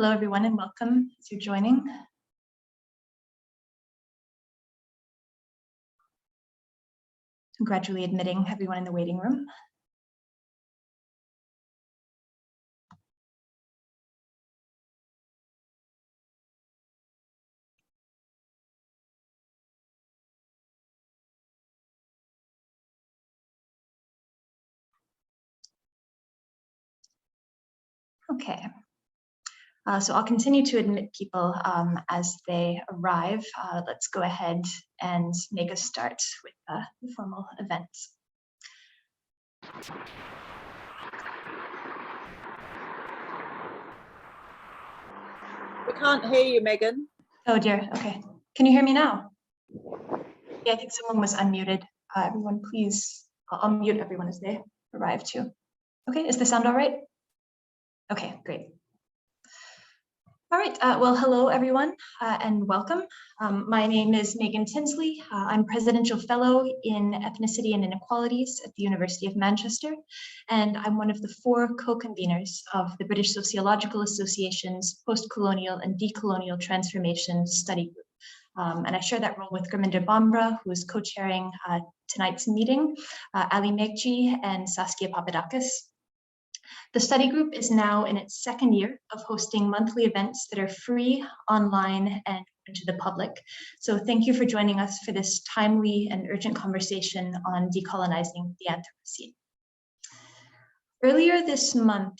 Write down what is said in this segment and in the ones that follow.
Hello, everyone, and welcome as you're joining. I'm gradually admitting everyone in the waiting room. Okay. So I'll continue to admit people as they arrive. Let's go ahead and make a start with the formal event. We can't hear you, Megan. Oh dear, okay. Can you hear me now? Yeah, I think someone was unmuted. Everyone, please, I'll mute everyone as they arrive too. Okay, is the sound all right? Okay, great. All right, well, hello everyone and welcome. My name is Megan Tinsley. I'm Presidential Fellow in Ethnicity and Inequalities at the University of Manchester, and I'm one of the 4 co-conveners of the British Sociological Association's Post-Colonial and Decolonial Transformations Study Group. And I share that role with Gurminder Bhamra, who is co-chairing tonight's meeting, Ali Megji and Saskia Papadakis. The study group is now in its 2nd year of hosting monthly events that are free, online, and open to the public. So thank you for joining us for this timely and urgent conversation on decolonizing the Anthropocene. Earlier this month,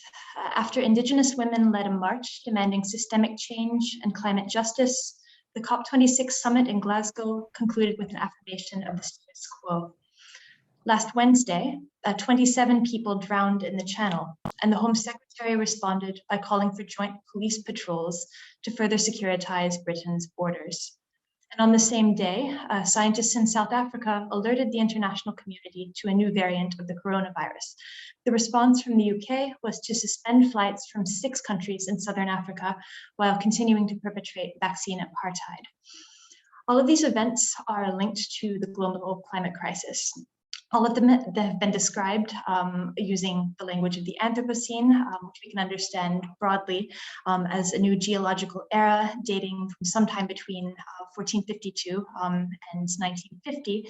after Indigenous women led a march demanding systemic change and climate justice, the COP26 summit in Glasgow concluded with an affirmation of the status quo. Last Wednesday, 27 people drowned in the Channel, and the Home Secretary responded by calling for joint police patrols to further securitize Britain's borders. And on the same day, scientists in South Africa alerted the international community to a new variant of the coronavirus. The response from the UK was to suspend flights from 6 countries in Southern Africa while continuing to perpetrate vaccine apartheid. All of these events are linked to the global climate crisis. All of them that have been described using the language of the Anthropocene, which we can understand broadly as a new geological era dating from sometime between 1452 and 1950,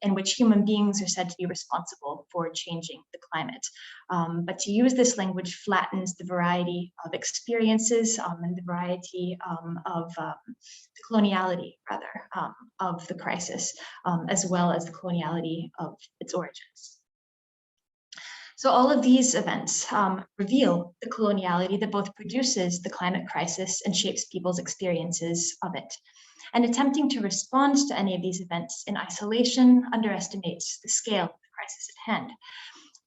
in which human beings are said to be responsible for changing the climate. But to use this language flattens the variety of experiences and the variety of the coloniality, rather, of the crisis, as well as the coloniality of its origins. So all of these events reveal the coloniality that both produces the climate crisis and shapes people's experiences of it. And attempting to respond to any of these events in isolation underestimates the scale of the crisis at hand.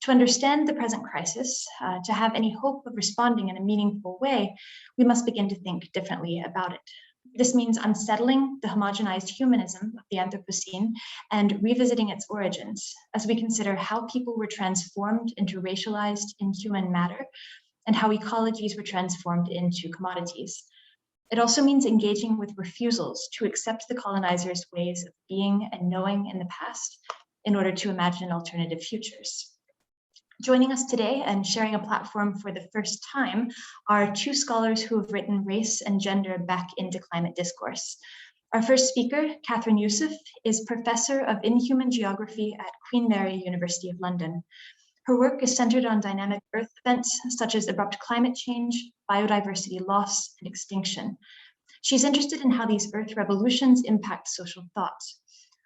To understand the present crisis, to have any hope of responding in a meaningful way, we must begin to think differently about it. This means unsettling the homogenized humanism of the Anthropocene and revisiting its origins as we consider how people were transformed into racialized inhuman matter and how ecologies were transformed into commodities. It also means engaging with refusals to accept the colonizers' ways of being and knowing in the past in order to imagine alternative futures. Joining us today and sharing a platform for the first time are 2 scholars who have written race and gender back into climate discourse. Our first speaker, Kathryn Yusoff, is Professor of Inhuman Geography at Queen Mary University of London. Her work is centered on dynamic Earth events such as abrupt climate change, biodiversity loss, and extinction. She's interested in how these Earth revolutions impact social thought.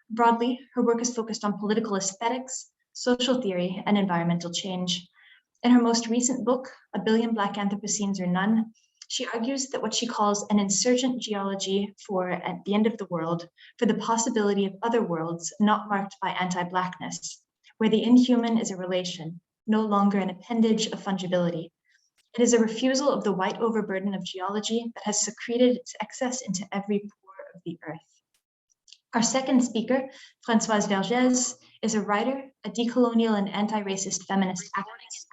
Broadly, her work is focused on political aesthetics, social theory, and environmental change. In her most recent book, A Billion Black Anthropocenes or None, she argues that what she calls an insurgent geology for at the end of the world, for the possibility of other worlds not marked by anti-Blackness, where the inhuman is a relation, no longer an appendage of fungibility. It is a refusal of the white overburden of geology that has secreted its excess into every pore of the earth. Our second speaker, Françoise Vergès, is a writer, a decolonial and anti-racist feminist activist,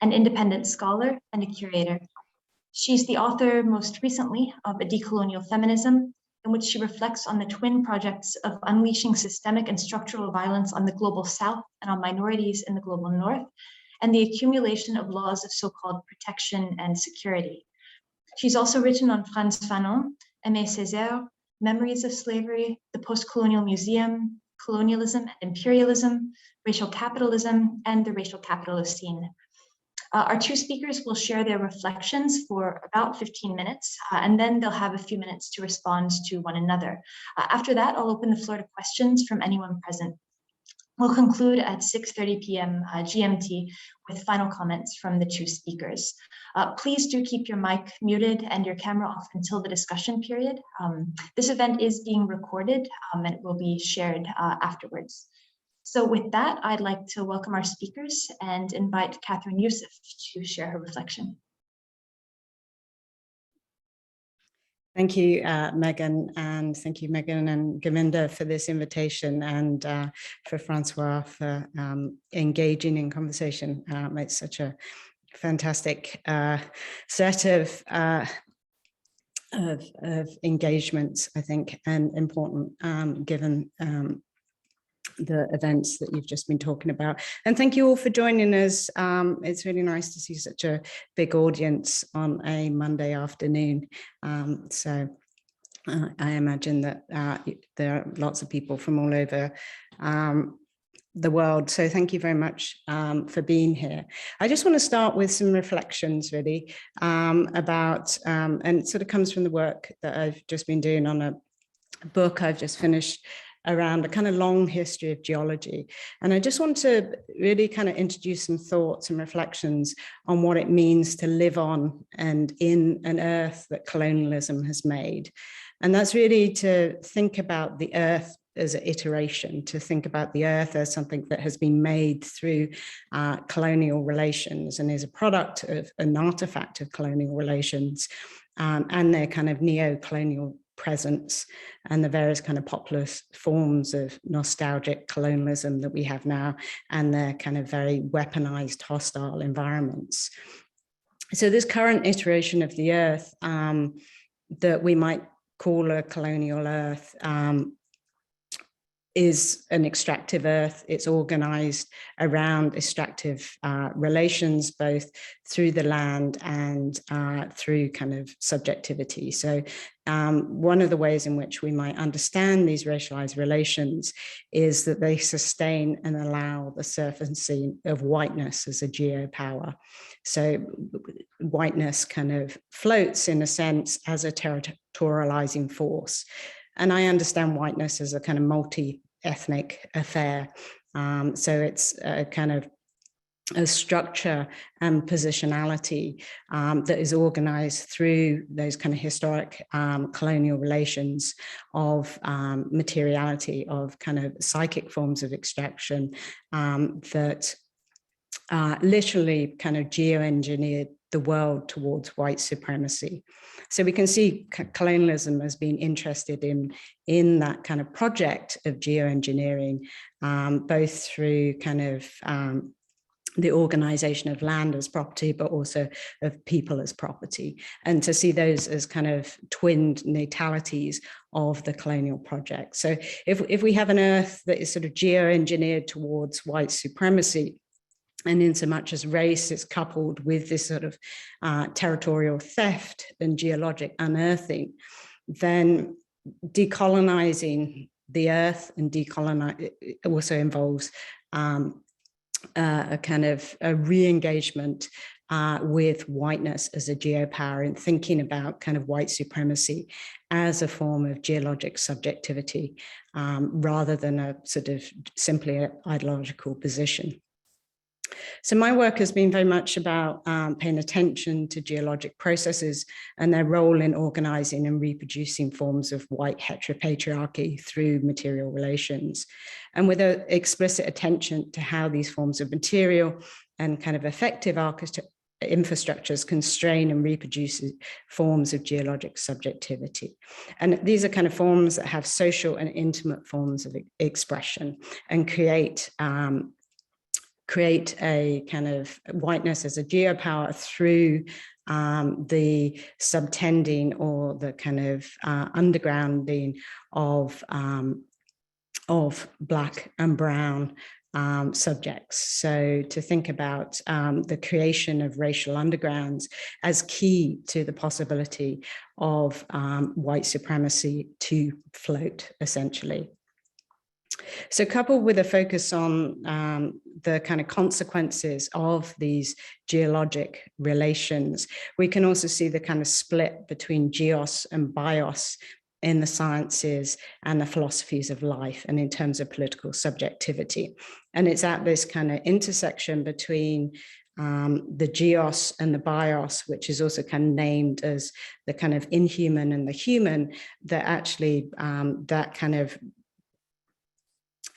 an independent scholar, and a curator. She's the author, most recently, of A Decolonial Feminism, in which she reflects on the twin projects of unleashing systemic and structural violence on the global South and on minorities in the global North, and the accumulation of laws of so-called protection and security. She's also written on Frantz Fanon, Aimé Césaire, Memories of Slavery, the Post-Colonial Museum, Colonialism and Imperialism, Racial Capitalism, and the Racial Capitalocene. Our two speakers will share their reflections for about 15 minutes, and then they'll have a few minutes to respond to one another. After that, I'll open the floor to questions from anyone present. We'll conclude at 6:30 p.m. GMT with final comments from the two speakers. Please do keep your mic muted and your camera off until the discussion period. This event is being recorded and it will be shared afterwards. So with that, I'd like to welcome our speakers and invite Kathryn Yusoff to share her reflection. Thank you, Megan, and thank you, Megan and Govinda, for this invitation, and for Françoise for engaging in conversation. It's such a fantastic set of engagements, I think, and important given the events that you've just been talking about. And thank you all for joining us. It's really nice to see such a big audience on a Monday afternoon. So I imagine that there are lots of people from all over the world. So thank you very much for being here. I just want to start with some reflections really about, and it sort of comes from the work that I've just been doing on a book I've just finished around a kind of long history of geology. And I just want to really kind of introduce some thoughts and reflections on what it means to live on and in an earth that colonialism has made. And that's really to think about the earth as an iteration, to think about the earth as something that has been made through colonial relations and is a product of an artifact of colonial relations and their kind of neo-colonial presence and the various kind of populist forms of nostalgic colonialism that we have now and their kind of very weaponized hostile environments. So this current iteration of the earth that we might call a colonial earth is an extractive earth. It's organized around extractive relations, both through the land and through kind of subjectivity. So one of the ways in which we might understand these racialized relations is that they sustain and allow the surfacing of whiteness as a geopower. So whiteness kind of floats in a sense as a territorializing force. And I understand whiteness as a kind of multi-ethnic affair. So it's a kind of a structure and positionality that is organized through those kind of historic colonial relations of materiality, of kind of psychic forms of extraction that literally kind of geoengineered the world towards white supremacy. So we can see colonialism as being interested in that kind of project of geoengineering, both through kind of the organization of land as property, but also of people as property, and to see those as kind of twinned natalities of the colonial project. So if we have an earth that is sort of geoengineered towards white supremacy, and in so much as race is coupled with this sort of territorial theft and geologic unearthing, then decolonizing the earth and decolonize also involves a kind of a re-engagement with whiteness as a geopower and thinking about kind of white supremacy as a form of geologic subjectivity rather than a sort of simply an ideological position. So my work has been very much about paying attention to geologic processes and their role in organizing and reproducing forms of white heteropatriarchy through material relations, and with an explicit attention to how these forms of material and kind of effective infrastructures constrain and reproduce forms of geologic subjectivity. And these are kind of forms that have social and intimate forms of expression and create a kind of whiteness as a geopower through the subtending or the kind of undergrounding of Black and brown subjects. So to think about the creation of racial undergrounds as key to the possibility of white supremacy to float, essentially. So coupled with a focus on the kind of consequences of these geologic relations, we can also see the kind of split between geos and bios in the sciences and the philosophies of life and in terms of political subjectivity. And it's at this kind of intersection between the geos and the bios, which is also kind of named as the kind of inhuman and the human, that actually that kind of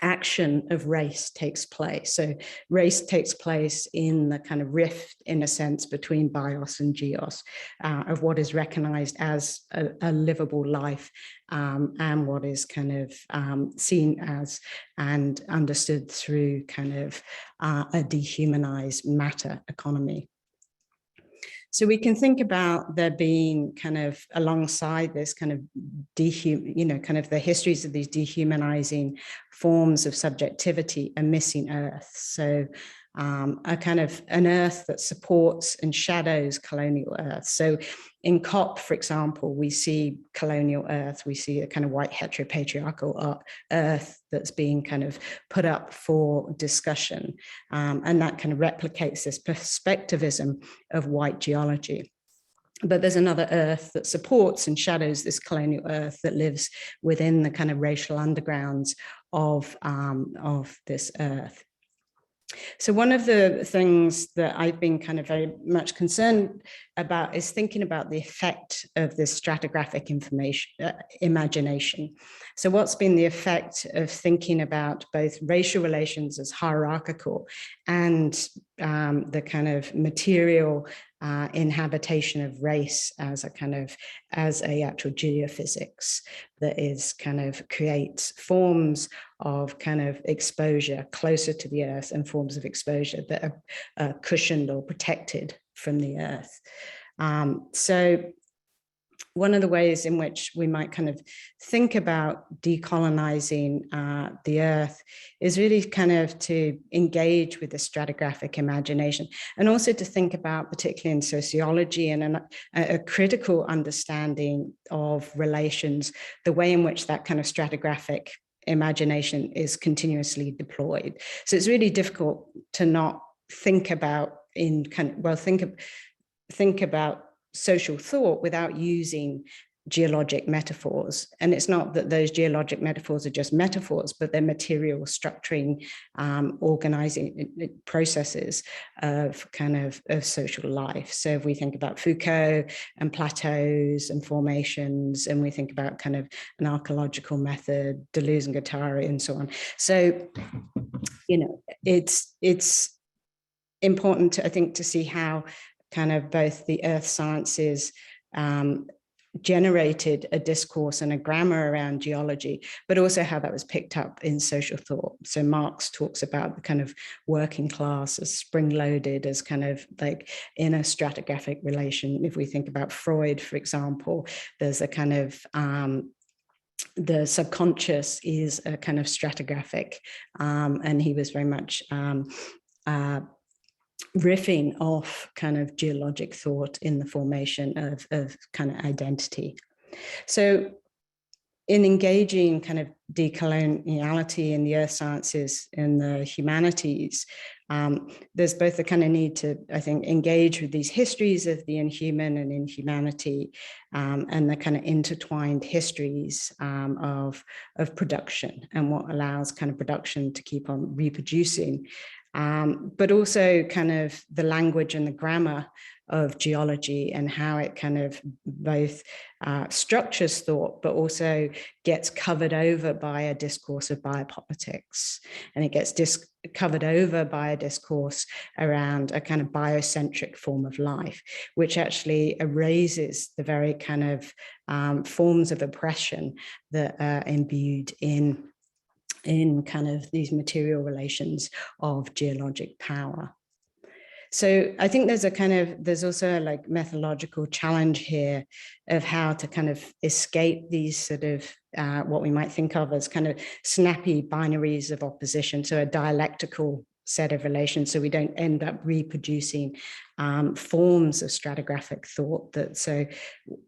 action of race takes place. So race takes place in the kind of rift, in a sense, between bios and geos, of what is recognized as a livable life and what is kind of seen as and understood through kind of a dehumanized matter economy. So we can think about there being kind of alongside this kind of kind of the histories of these dehumanizing forms of subjectivity, a missing earth. So a kind of an earth that supports and shadows colonial earth. So in COP, for example, we see colonial earth, we see a kind of white heteropatriarchal earth that's being kind of put up for discussion. And that kind of replicates this perspectivism of white geology. But there's another earth that supports and shadows this colonial earth that lives within the kind of racial undergrounds of this earth. So one of the things that I've been kind of very much concerned about is thinking about the effect of this stratigraphic imagination. So what's been the effect of thinking about both racial relations as hierarchical and the kind of material inhabitation of race as a actual geophysics that is kind of creates forms of kind of exposure closer to the earth and forms of exposure that are cushioned or protected from the earth. So one of the ways in which we might kind of think about decolonizing the earth is really kind of to engage with the stratigraphic imagination, and also to think about, particularly in sociology and a critical understanding of relations, the way in which that kind of stratigraphic imagination is continuously deployed. So it's really difficult to not think about think about social thought without using geologic metaphors. And it's not that those geologic metaphors are just metaphors, but they're material structuring, organizing processes of social life. So if we think about Foucault and plateaus and formations, and we think about kind of an archaeological method, Deleuze and Guattari and so on. So, it's important to, I think, to see how kind of both the earth sciences generated a discourse and a grammar around geology, but also how that was picked up in social thought. So Marx talks about the kind of working class as spring-loaded, as kind of like in a stratigraphic relation. If we think about Freud, for example, there's a kind of the subconscious is a kind of stratigraphic, and he was very much riffing off kind of geologic thought in the formation of kind of identity. So in engaging kind of decoloniality in the earth sciences and the humanities, there's both the kind of need to, I think, engage with these histories of the inhuman and inhumanity, and the kind of intertwined histories of production and what allows kind of production to keep on reproducing. But also kind of the language and the grammar of geology and how it kind of both structures thought, but also gets covered over by a discourse of biopolitics. And it gets covered over by a discourse around a kind of biocentric form of life, which actually erases the very kind of forms of oppression that are imbued in kind of these material relations of geologic power. So I think there's also a like methodological challenge here of how to kind of escape these sort of what we might think of as kind of snappy binaries of opposition, so a dialectical set of relations, so we don't end up reproducing forms of stratigraphic thought. That so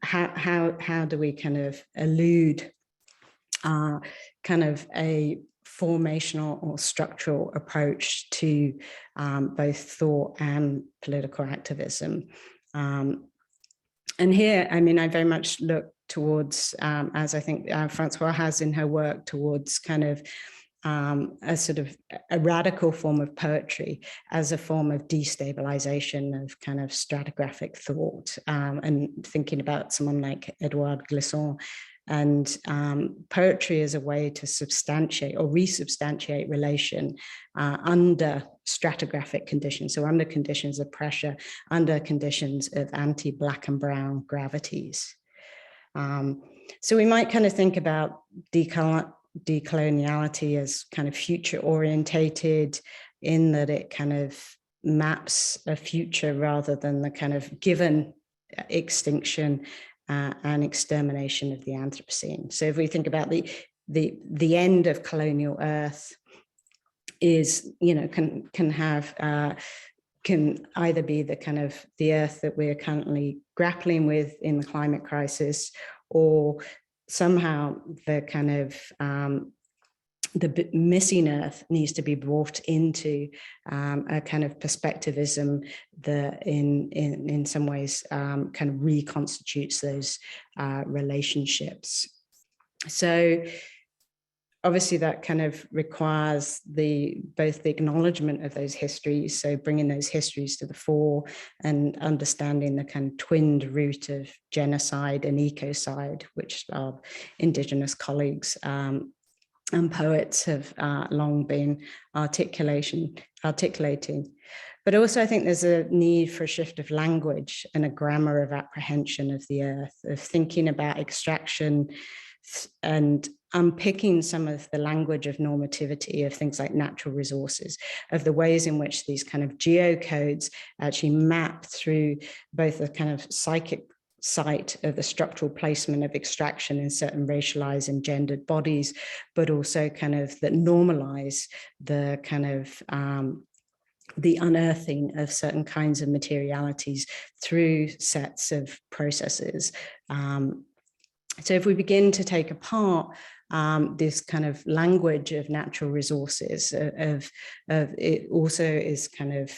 how do we kind of elude kind of a formational or structural approach to both thought and political activism? And here, I mean, I very much look towards, as I think Françoise has in her work, towards kind of a sort of a radical form of poetry as a form of destabilization of kind of stratigraphic thought, and thinking about someone like Edouard Glissant. And poetry is a way to substantiate or resubstantiate relation under stratigraphic conditions, so under conditions of pressure, under conditions of anti-black and brown gravities. So we might kind of think about decoloniality as kind of future orientated, in that it kind of maps a future rather than the kind of given extinction and extermination of the Anthropocene. So if we think about the end of colonial Earth is, you know, can either be the kind of the Earth that we're currently grappling with in the climate crisis, or somehow the kind of the missing Earth needs to be brought into a kind of perspectivism that in some ways kind of reconstitutes those relationships. So obviously that kind of requires both the acknowledgement of those histories, so bringing those histories to the fore and understanding the kind of twinned root of genocide and ecocide, which our Indigenous colleagues and poets have long been articulating. But also I think there's a need for a shift of language and a grammar of apprehension of the Earth, of thinking about extraction and unpicking some of the language of normativity of things like natural resources, of the ways in which these kind of geocodes actually map through both the kind of psychic site of the structural placement of extraction in certain racialized and gendered bodies, but also kind of that normalize the kind of the unearthing of certain kinds of materialities through sets of processes. So if we begin to take apart this kind of language of natural resources, of it also is kind of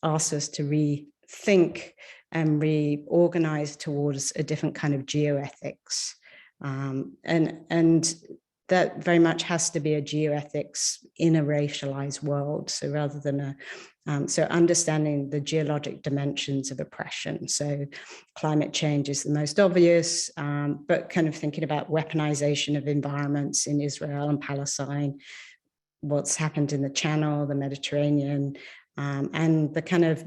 asks us to rethink and reorganize towards a different kind of geoethics. And that very much has to be a geoethics in a racialized world. So rather than so understanding the geologic dimensions of oppression. So climate change is the most obvious, but kind of thinking about weaponization of environments in Israel and Palestine, what's happened in the Channel, the Mediterranean, and the kind of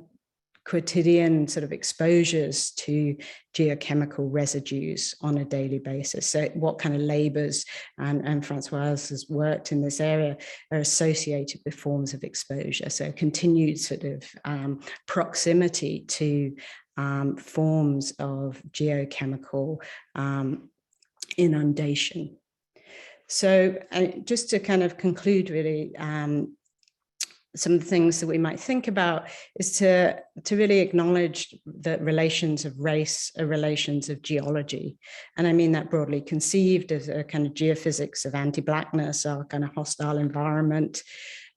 quotidian sort of exposures to geochemical residues on a daily basis. So what kind of labors, and Françoise has worked in this area, are associated with forms of exposure. So continued sort of proximity to forms of geochemical inundation. So just to kind of conclude really, some of the things that we might think about is to really acknowledge that relations of race are relations of geology. And I mean that broadly conceived as a kind of geophysics of anti-Blackness, our kind of hostile environment,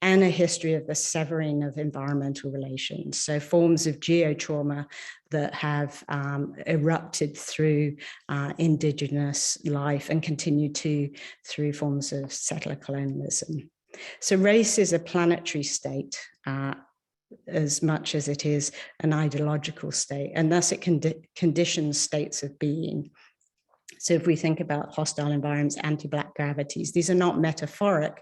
and a history of the severing of environmental relations. So forms of geotrauma that have erupted through Indigenous life and continue to through forms of settler colonialism. So race is a planetary state as much as it is an ideological state, and thus it conditions states of being. So if we think about hostile environments, anti-Black gravities, these are not metaphoric,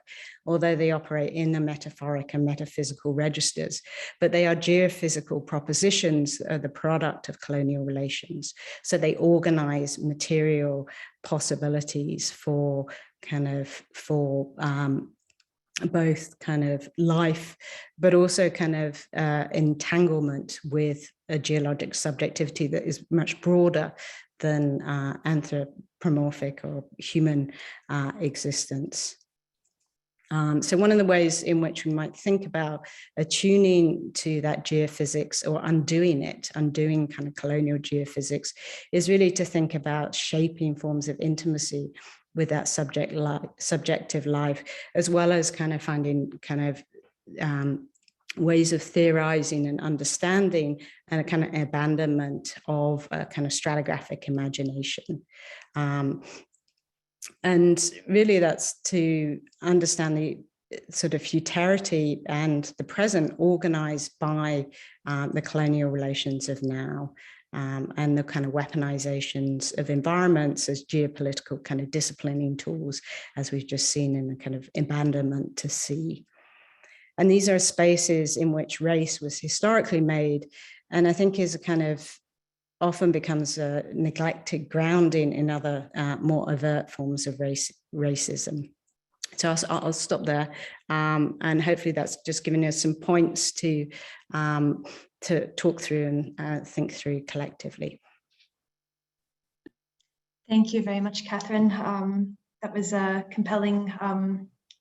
although they operate in the metaphoric and metaphysical registers, but they are geophysical propositions, the product of colonial relations. So they organize material possibilities for both kind of life, but also kind of entanglement with a geologic subjectivity that is much broader than anthropomorphic or human existence. So one of the ways in which we might think about attuning to that geophysics or undoing kind of colonial geophysics, is really to think about shaping forms of intimacy with that subjective life, as well as kind of finding kind of ways of theorizing and understanding and a kind of abandonment of a kind of stratigraphic imagination. And really that's to understand the sort of futurity and the present organized by the colonial relations of now. And the kind of weaponizations of environments as geopolitical kind of disciplining tools, as we've just seen in the kind of abandonment to sea. And these are spaces in which race was historically made, and I think is a kind of often becomes a neglected grounding in other more overt forms of racism. So I'll stop there, and hopefully that's just giving us some points to talk through and think through collectively. Thank you very much, Kathryn. That was compelling,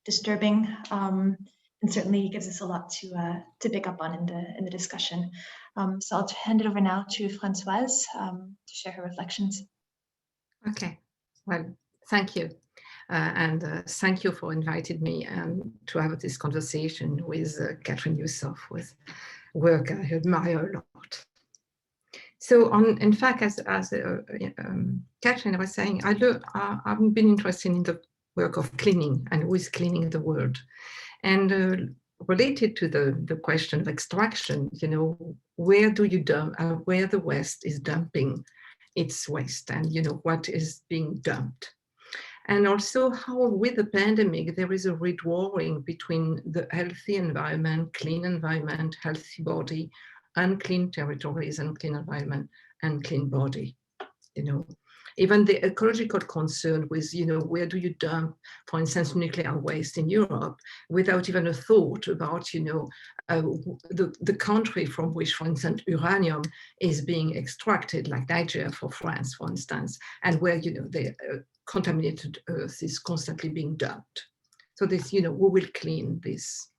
disturbing, and certainly gives us a lot to pick up on in the discussion. So I'll hand it over now to Françoise to share her reflections. Okay, well, thank you. And thank you for inviting me to have this conversation with Kathryn Yusoff, with work I admire a lot. So, in fact, as Kathryn was saying, I've been interested in the work of cleaning and who is cleaning the world. And related to the question of extraction, you know, where do you dump, where the West is dumping its waste, and, you know, what is being dumped. And also how with the pandemic, there is a redrawing between the healthy environment, clean environment, healthy body, unclean territories, unclean environment, and clean body. You know, even the ecological concern with, you know, where do you dump, for instance, nuclear waste in Europe without even a thought about, you know, the country from which, for instance, uranium is being extracted, like Niger for France, for instance, and where, you know, the contaminated earth is constantly being dumped. So this, you know, we will clean this.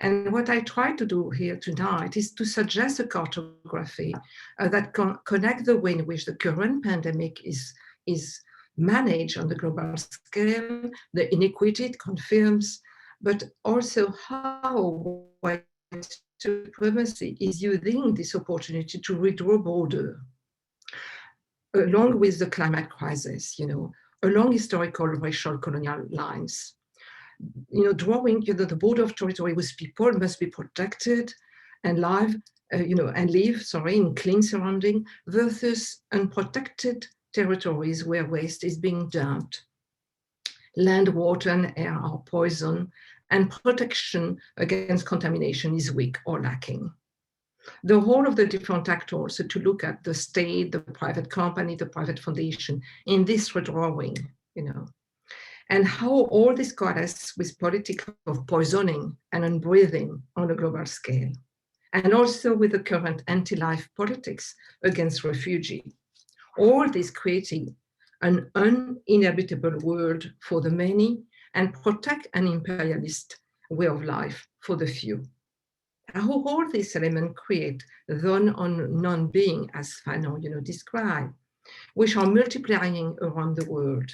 And what I try to do here tonight is to suggest a cartography that connect the way in which the current pandemic is managed on the global scale, the inequity it confirms, but also how white supremacy is using this opportunity to redraw border, along with the climate crisis, you know, along historical racial colonial lines. You know, drawing, you know, the border of territory with people must be protected and live, you know, and live, sorry, in clean surrounding versus unprotected territories where waste is being dumped. Land, water, and air are poison, and protection against contamination is weak or lacking. The role of the different actors, so to look at the state, the private company, the private foundation in this redrawing, you know, and how all this coalesces with politics of poisoning and unbreathing on a global scale, and also with the current anti-life politics against refugees. All this creating an uninhabitable world for the many and protect an imperialist way of life for the few. How all these elements create zone on non-being, as Fanon, you know, described, which are multiplying around the world.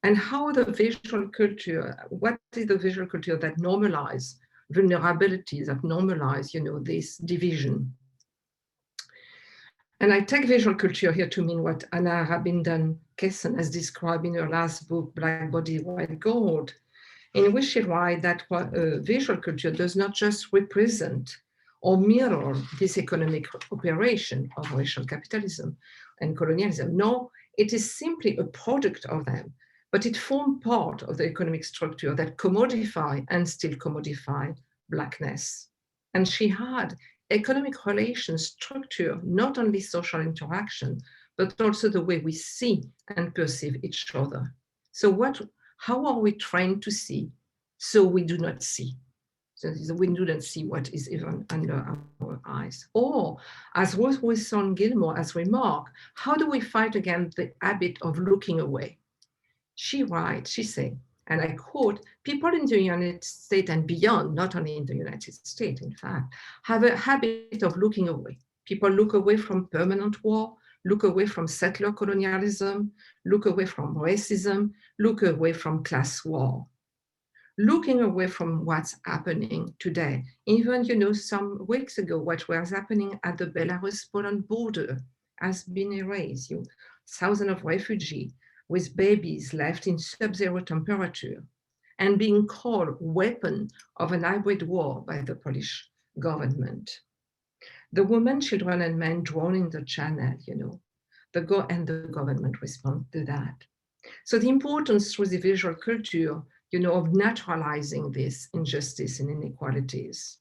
And how the visual culture, what is the visual culture that normalize vulnerabilities, that normalize, you know, this division. And I take visual culture here to mean what Anna Rabindan-Kessen has described in her last book, Black Body, White Gold, in which she writes that visual culture does not just represent or mirror this economic operation of racial capitalism and colonialism. No, it is simply a product of them, but it formed part of the economic structure that commodify and still commodify Blackness. And she had economic relations structure, not only social interaction, but also the way we see and perceive each other. So how are we trained to see So we do not see. So we do not see what is even under our eyes. Or, as Rose Wilson-Gilmore has remarked, how do we fight against the habit of looking away? She writes, she said, and I quote, people in the United States and beyond, not only in the United States, in fact, have a habit of looking away. People look away from permanent war, look away from settler colonialism, look away from racism, look away from class war. Looking away from what's happening today. Even, some weeks ago, what was happening at the Belarus-Poland border has been erased. Thousands of refugees with babies left in sub-zero temperature and being called weapon of an hybrid war by the Polish government. The women, children, and men drowned in the channel, the government respond to that. So the importance through the visual culture, of naturalizing this injustice and inequalities.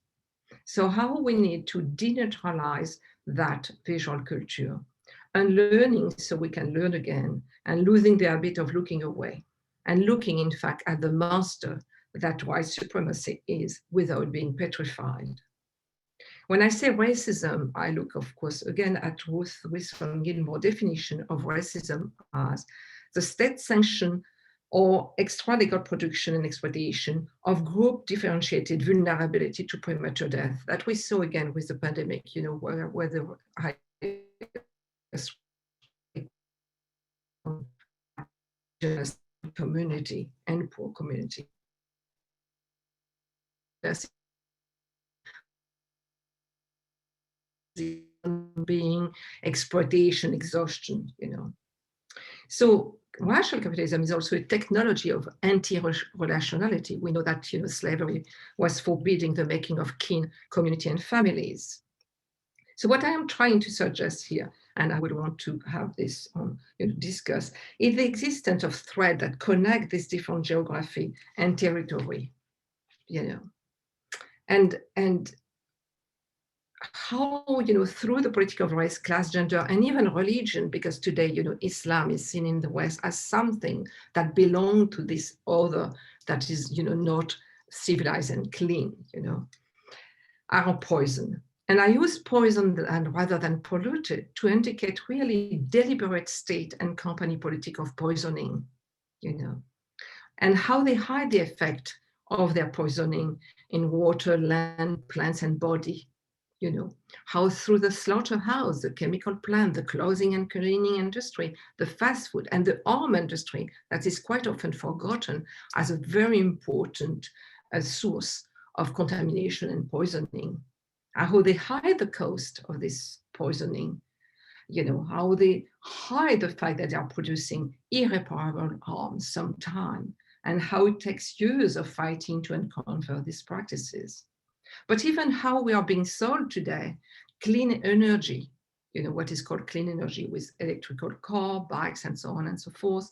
So how we need to denaturalize that visual culture and learning so we can learn again and losing the habit of looking away and looking, in fact, at the monster that white supremacy is without being petrified. When I say racism, I look, of course, again at Ruth Wilson-Gilmore's definition of racism as the state-sanctioned or extra-legal production and exploitation of group-differentiated vulnerability to premature death that we saw again with the pandemic, where the community and poor community. Being exploitation, exhaustion, So racial capitalism is also a technology of anti-relationality. We know that slavery was forbidding the making of kin, community, and families. So what I am trying to suggest here, and I would want to have this discuss, is the existence of threads that connect this different geography and territory, and how, through the politics of race, class, gender, and even religion, because today, Islam is seen in the West as something that belongs to this other that is, not civilized and clean, are poison. And I use poison rather than polluted to indicate really deliberate state and company politic of poisoning, and how they hide the effect of their poisoning in water, land, plants, and body. How through the slaughterhouse, the chemical plant, the clothing and cleaning industry, the fast food, and the arm industry that is quite often forgotten as a very important source of contamination and poisoning. How they hide the cost of this poisoning, how they hide the fact that they are producing irreparable harm sometime, and how it takes years of fighting to uncover these practices. But even how we are being sold today, clean energy, what is called clean energy with electrical car, bikes, and so on and so forth,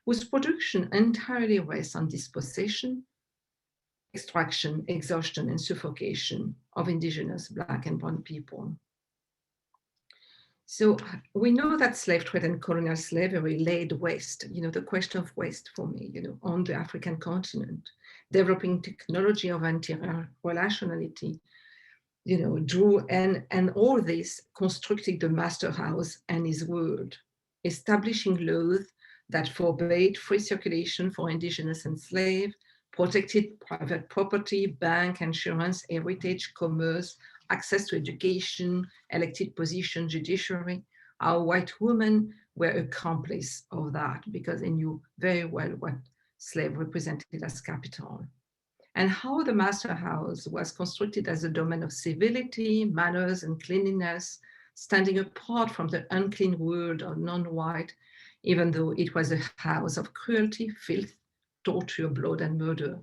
whose production entirely rests on dispossession, extraction, exhaustion, and suffocation of indigenous Black and brown people. So we know that slave trade and colonial slavery laid waste, the question of waste for me, on the African continent, developing technology of anti-relationality, drew and all this constructed the master house and his world, establishing laws that forbade free circulation for indigenous and slave, protected private property, bank, insurance, heritage, commerce, access to education, elected position, judiciary. Our white women were accomplices of that because they knew very well what slave represented as capital. And how the master house was constructed as a domain of civility, manners, and cleanliness, standing apart from the unclean world of non-white, even though it was a house of cruelty, filth, torture, blood, and murder.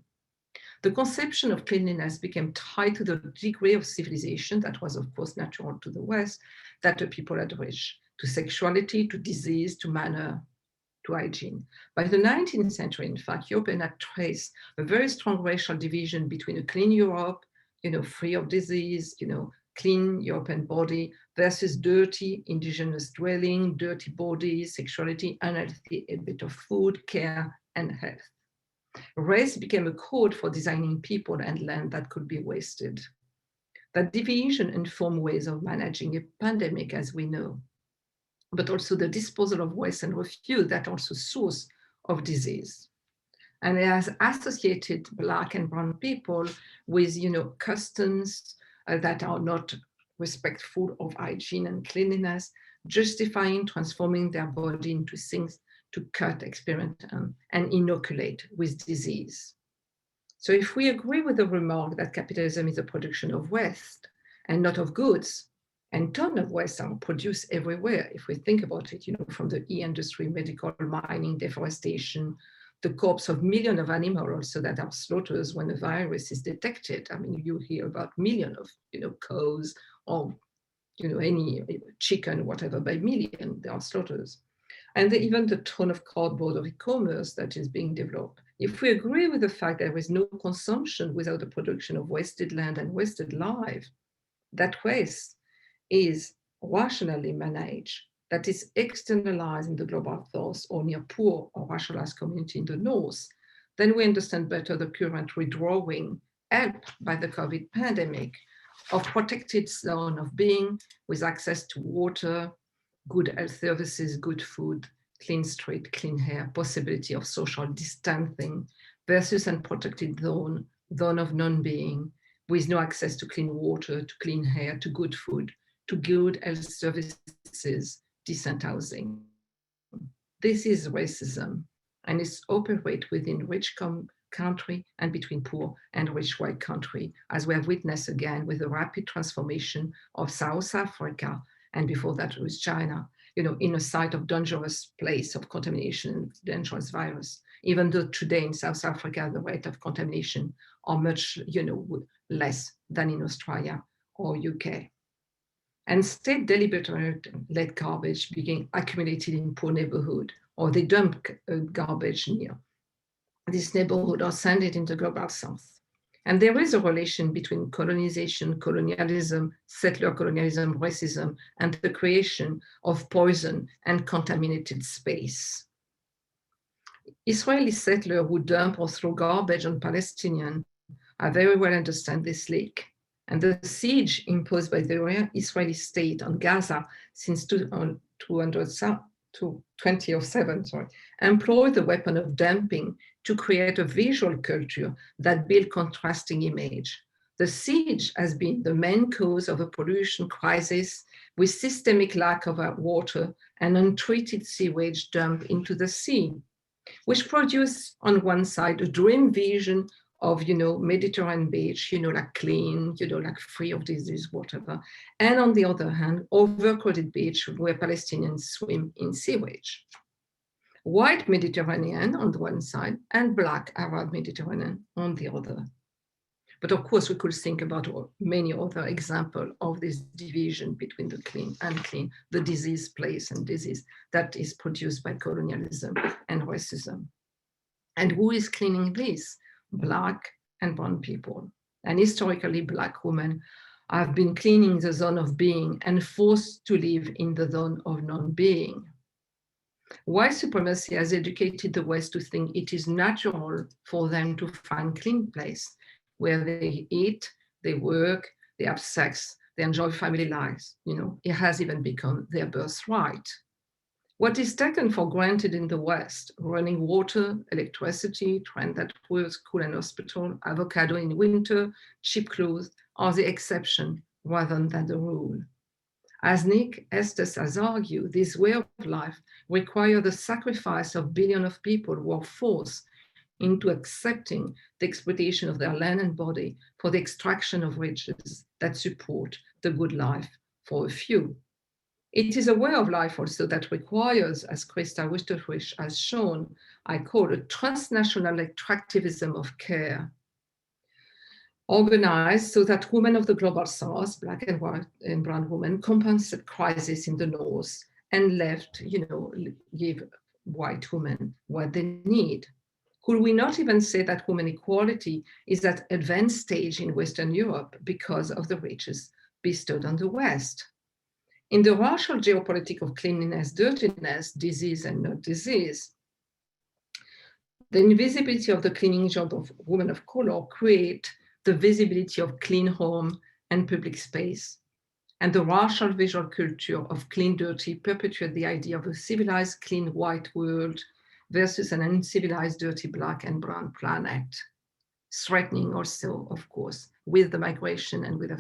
The conception of cleanliness became tied to the degree of civilization that was, of course, natural to the West, that the people had reached, to sexuality, to disease, to manner, to hygiene. By the 19th century, in fact, Europeans had traced a very strong racial division between a clean Europe, free of disease, clean European body versus dirty indigenous dwelling, dirty bodies, sexuality, unhealthy habit of food, care, and health. Race became a code for designing people and land that could be wasted. That division informed ways of managing a pandemic, as we know, but also the disposal of waste and refuse that also source of disease. And it has associated Black and brown people with, customs that are not respectful of hygiene and cleanliness, justifying transforming their body into things to cut, experiment, and inoculate with disease. So if we agree with the remark that capitalism is a production of waste and not of goods, and tons of waste are produced everywhere, if we think about it, from the e-industry, medical, mining, deforestation, the corpse of millions of animals also that are slaughtered when a virus is detected. I mean, you hear about millions of, cows or, any chicken, whatever, by million, they are slaughtered. And even the ton of cardboard of e-commerce that is being developed. If we agree with the fact there is no consumption without the production of wasted land and wasted life, that waste is rationally managed, that is externalized in the global south or near poor or racialized community in the north, then we understand better the current redrawing, helped by the COVID pandemic, of protected zone of being with access to water, good health services, good food, clean street, clean air, possibility of social distancing, versus unprotected zone of non-being, with no access to clean water, to clean air, to good food, to good health services, decent housing. This is racism, and it's operate within rich country and between poor and rich white country, as we have witnessed again with the rapid transformation of South Africa, and before that it was China, in a site of dangerous place of contamination, dangerous virus, even though today in South Africa, the rate of contamination are much, less than in Australia or UK. And state deliberately let garbage being accumulated in poor neighborhood, or they dump garbage near this neighborhood or send it into the global south. And there is a relation between colonization, colonialism, settler colonialism, racism, and the creation of poison and contaminated space. Israeli settlers who dump or throw garbage on Palestinians I very well understand this link. And the siege imposed by the Israeli state on Gaza since 2007 employed the weapon of dumping to create a visual culture that built contrasting image. The siege has been the main cause of a pollution crisis with systemic lack of water and untreated sewage dumped into the sea, which produced on one side a dream vision of, Mediterranean beach, like clean, like free of disease, whatever. And on the other hand, overcrowded beach where Palestinians swim in sewage. White Mediterranean on the one side and Black Arab Mediterranean on the other. But of course, we could think about many other examples of this division between the clean and unclean, the disease place and disease that is produced by colonialism and racism. And who is cleaning this? Black and brown people. And historically, Black women have been cleaning the zone of being and forced to live in the zone of non-being. White supremacy has educated the West to think it is natural for them to find clean place where they eat, they work, they have sex, they enjoy family lives. It has even become their birthright. What is taken for granted in the West, running water, electricity, train that works, school and hospital, avocado in winter, cheap clothes, are the exception rather than the rule. As Nick Estes has argued, this way of life requires the sacrifice of billions of people who are forced into accepting the exploitation of their land and body for the extraction of riches that support the good life for a few. It is a way of life also that requires, as Christa Wisterfisch has shown, I call it transnational extractivism of care, organized so that women of the global south, Black and white and brown women, compensate crisis in the north and left, give white women what they need. Could we not even say that women equality is at advanced stage in Western Europe because of the riches bestowed on the West? In the racial geopolitics of cleanliness, dirtiness, disease and not disease, The invisibility of the cleaning job of women of color create the visibility of clean home and public space. And the racial visual culture of clean dirty perpetuate the idea of a civilized clean white world versus an uncivilized dirty black and brown planet, threatening also, of course, with the migration and with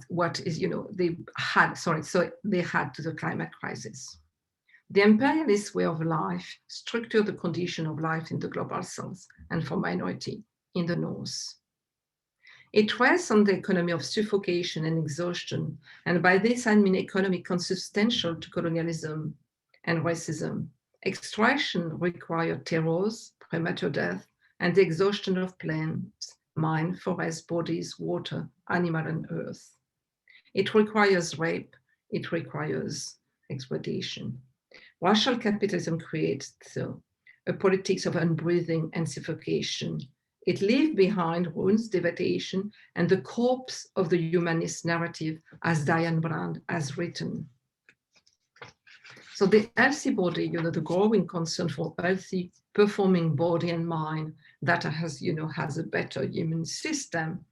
what is, they had to the climate crisis. The imperialist way of life structured the condition of life in the global south and for minority in the north. It rests on the economy of suffocation and exhaustion, and by this I mean economy consubstantial to colonialism and racism. Extraction required terrors, premature death, and the exhaustion of plants, mine, forest, bodies, water, animal, and earth. It requires rape, it requires exploitation. Racial capitalism creates a politics of unbreathing and suffocation. It leaves behind wounds, devastation, and the corpse of the humanist narrative, as Diane Brand has written. So the healthy body, the growing concern for healthy performing body and mind that has a better immune system,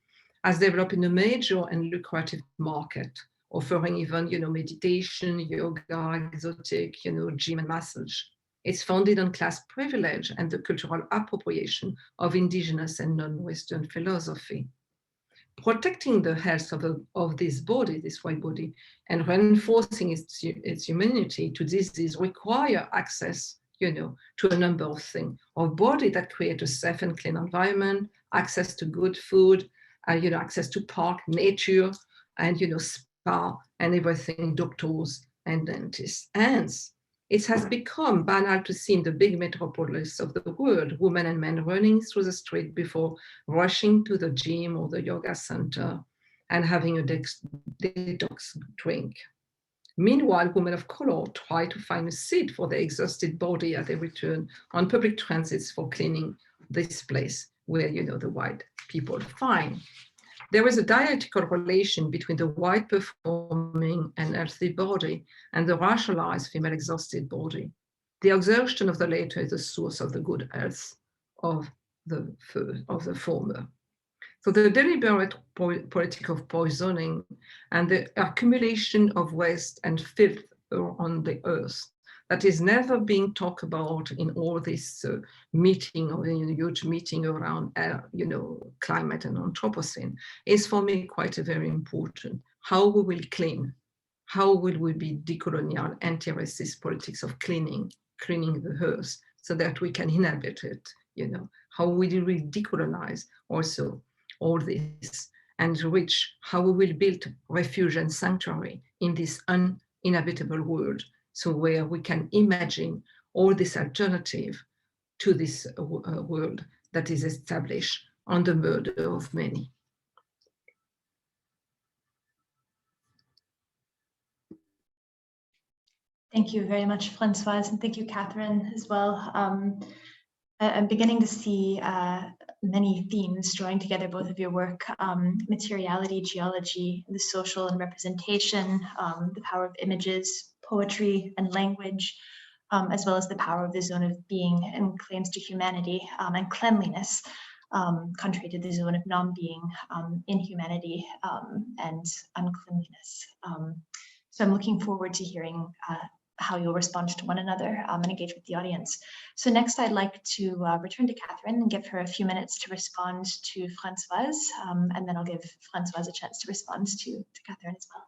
has developed in a major and lucrative market, offering even, meditation, yoga, exotic, gym and massage. It's founded on class privilege and the cultural appropriation of indigenous and non-Western philosophy. Protecting the health of this body, this white body, and reinforcing its humanity to disease require access, to a number of things, of body that create a safe and clean environment, access to good food, access to park, nature, and, spa, and everything, doctors and dentists. Hence, it has become banal to see in the big metropolis of the world, women and men running through the street before rushing to the gym or the yoga center and having a detox drink. Meanwhile, women of color try to find a seat for their exhausted body as they return on public transits for cleaning this place where, the white people find. There is a dialectical relation between the white performing and healthy body and the racialized female exhausted body. The exhaustion of the latter is the source of the good health of the former. So the deliberate politic of poisoning and the accumulation of waste and filth on the earth that is never being talked about in all this meeting or huge meeting around, climate and Anthropocene is for me quite a very important. How we will clean, how will we be decolonial, anti-racist politics of cleaning the earth so that we can inhabit it, how will we decolonize also all this and reach how we will build refuge and sanctuary in this uninhabitable world. So where we can imagine all this alternative to this world that is established on the murder of many. Thank you very much, Françoise, and thank you, Kathryn, as well. I'm beginning to see many themes drawing together both of your work, materiality, geology, the social and representation, the power of images, poetry and language, as well as the power of the zone of being and claims to humanity and cleanliness, contrary to the zone of non-being, inhumanity and uncleanliness. So I'm looking forward to hearing how you'll respond to one another and engage with the audience. So next I'd like to return to Kathryn and give her a few minutes to respond to Françoise, and then I'll give Françoise a chance to respond to Kathryn as well.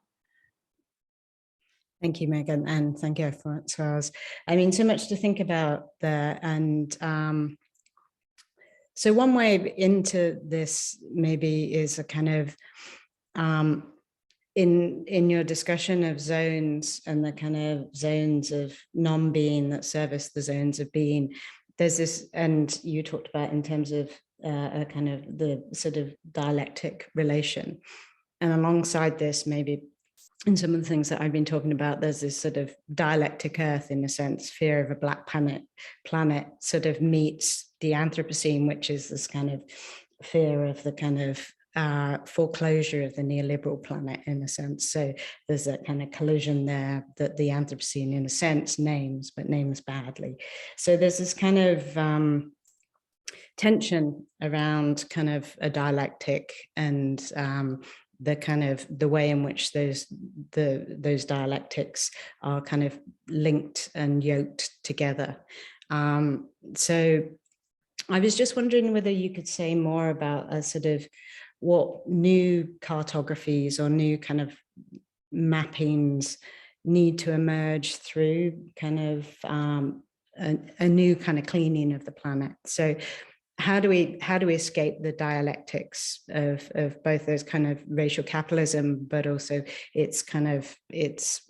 Thank you, Megan, and thank you, Françoise. I mean, so much to think about there. And so one way into this maybe is a kind of, in your discussion of zones and the kind of zones of non-being that service the zones of being, there's this, and you talked about in terms of a kind of the sort of dialectic relation. And alongside this, maybe in some of the things that I've been talking about, there's this sort of dialectic earth, in a sense, fear of a black planet sort of meets the Anthropocene, which is this kind of fear of the kind of foreclosure of the neoliberal planet, in a sense. So there's a kind of collision there that the Anthropocene, in a sense, names, but names badly. So there's this kind of tension around kind of a dialectic and the kind of the way in which those dialectics are kind of linked and yoked together. So I was just wondering whether you could say more about a sort of what new cartographies or new kind of mappings need to emerge through kind of a new kind of cleaning of the planet. So how do we escape the dialectics of both those kind of racial capitalism, but also its kind of its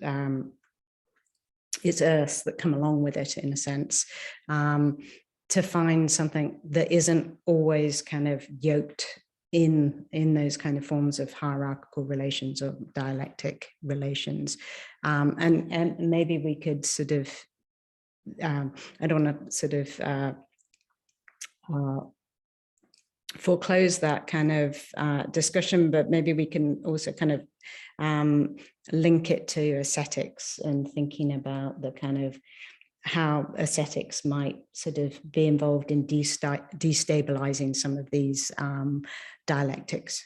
earths that come along with it, in a sense, to find something that isn't always kind of yoked in those kind of forms of hierarchical relations or dialectic relations. And maybe we could sort of, I don't want to sort of foreclose that kind of discussion, but maybe we can also kind of link it to aesthetics and thinking about the kind of how aesthetics might sort of be involved in destabilizing some of these dialectics.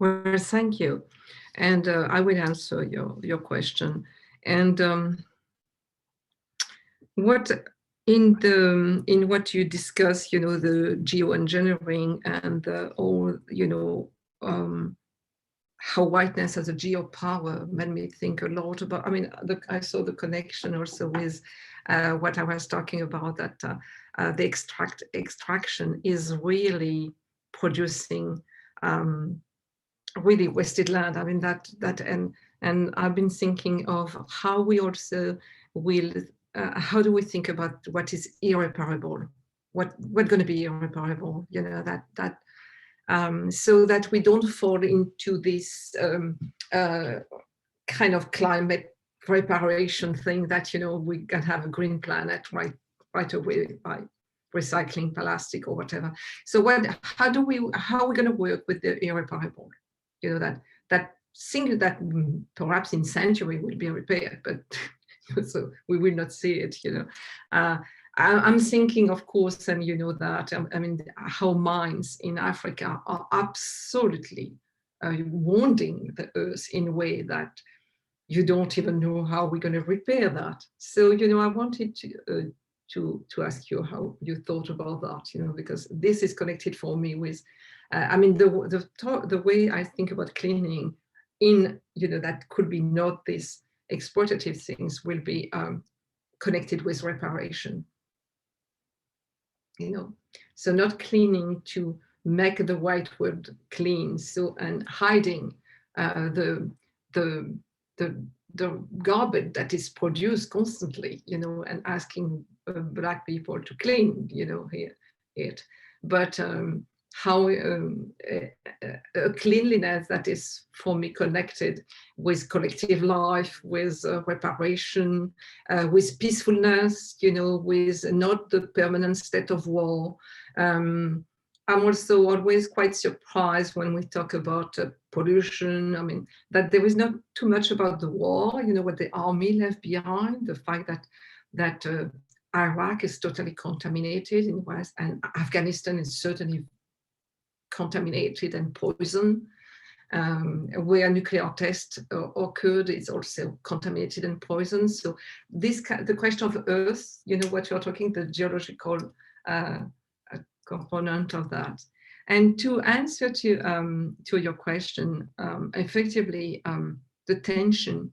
Well, thank you. And I will answer your question. And what in what you discuss, you know, the geoengineering and all, you know, how whiteness as a geopower made me think a lot about, I mean, I saw the connection also with what I was talking about, that the extraction is really producing really wasted land. I mean, and I've been thinking of how we also will, how do we think about what is irreparable? What's going to be irreparable? You know, so that we don't fall into this kind of climate reparation thing that, you know, we can have a green planet right away by recycling plastic or whatever. So how are we going to work with the irreparable? You know, that thing that perhaps in century will be repaired, but so we will not see it, you know. I'm thinking, of course, and you know that, I mean, how mines in Africa are absolutely wounding the earth in a way that you don't even know how we're going to repair that. So, you know, I wanted to ask you how you thought about that, you know, because this is connected for me with, I mean, the way I think about cleaning in, you know, that could be not these exploitative things, will be connected with reparation. You know, so not cleaning to make the white world clean, so, and hiding the garbage that is produced constantly, you know, and asking Black people to clean, you know, it, but how a cleanliness that is for me connected with collective life, with reparation, with peacefulness, you know, with not the permanent state of war. I'm also always quite surprised when we talk about pollution. I mean, that there is not too much about the war, you know, what the army left behind, the fact that Iraq is totally contaminated in the West, and Afghanistan is certainly contaminated and poisoned. Where nuclear test occurred, it's also contaminated and poisoned. So the question of Earth, you know, what you're talking, the geological component of that. And to answer to your question, effectively, the tension,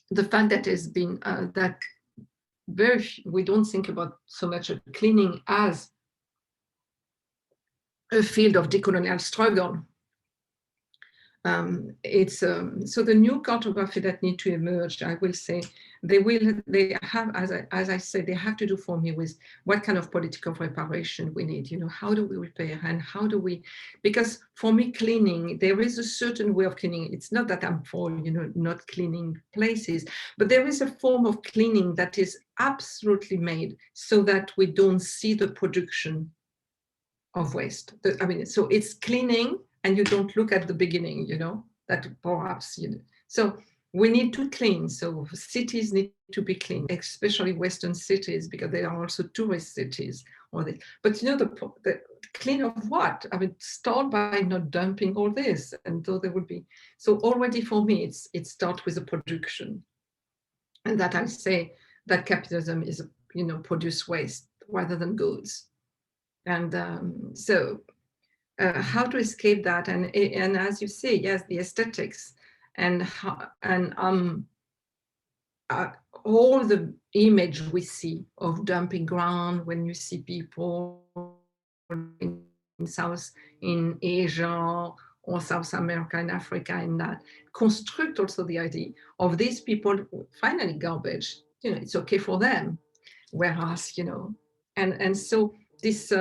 the fact that has been that we don't think about so much of cleaning as a field of decolonial struggle. So the new cartography that need to emerge, I will say, they have, as I said, they have to do for me with what kind of political reparation we need. You know, how do we repair, and how do we, because for me, cleaning, there is a certain way of cleaning. It's not that I'm for, you know, not cleaning places, but there is a form of cleaning that is absolutely made so that we don't see the production of waste. I mean, so it's cleaning, and you don't look at the beginning, you know, that perhaps, you know. So we need to clean. So cities need to be clean, especially Western cities, because they are also tourist cities. But you know, the clean of what? I mean, start by not dumping all this, and so there would be. So already for me, it starts with a production, and that I say that capitalism is, you know, produce waste rather than goods, and so how to escape that? And as you say, yes, the aesthetics and all the image we see of dumping ground when you see people in Asia or South America and Africa, and that construct also the idea of these people finally garbage, you know, it's okay for them, whereas, you know, and so this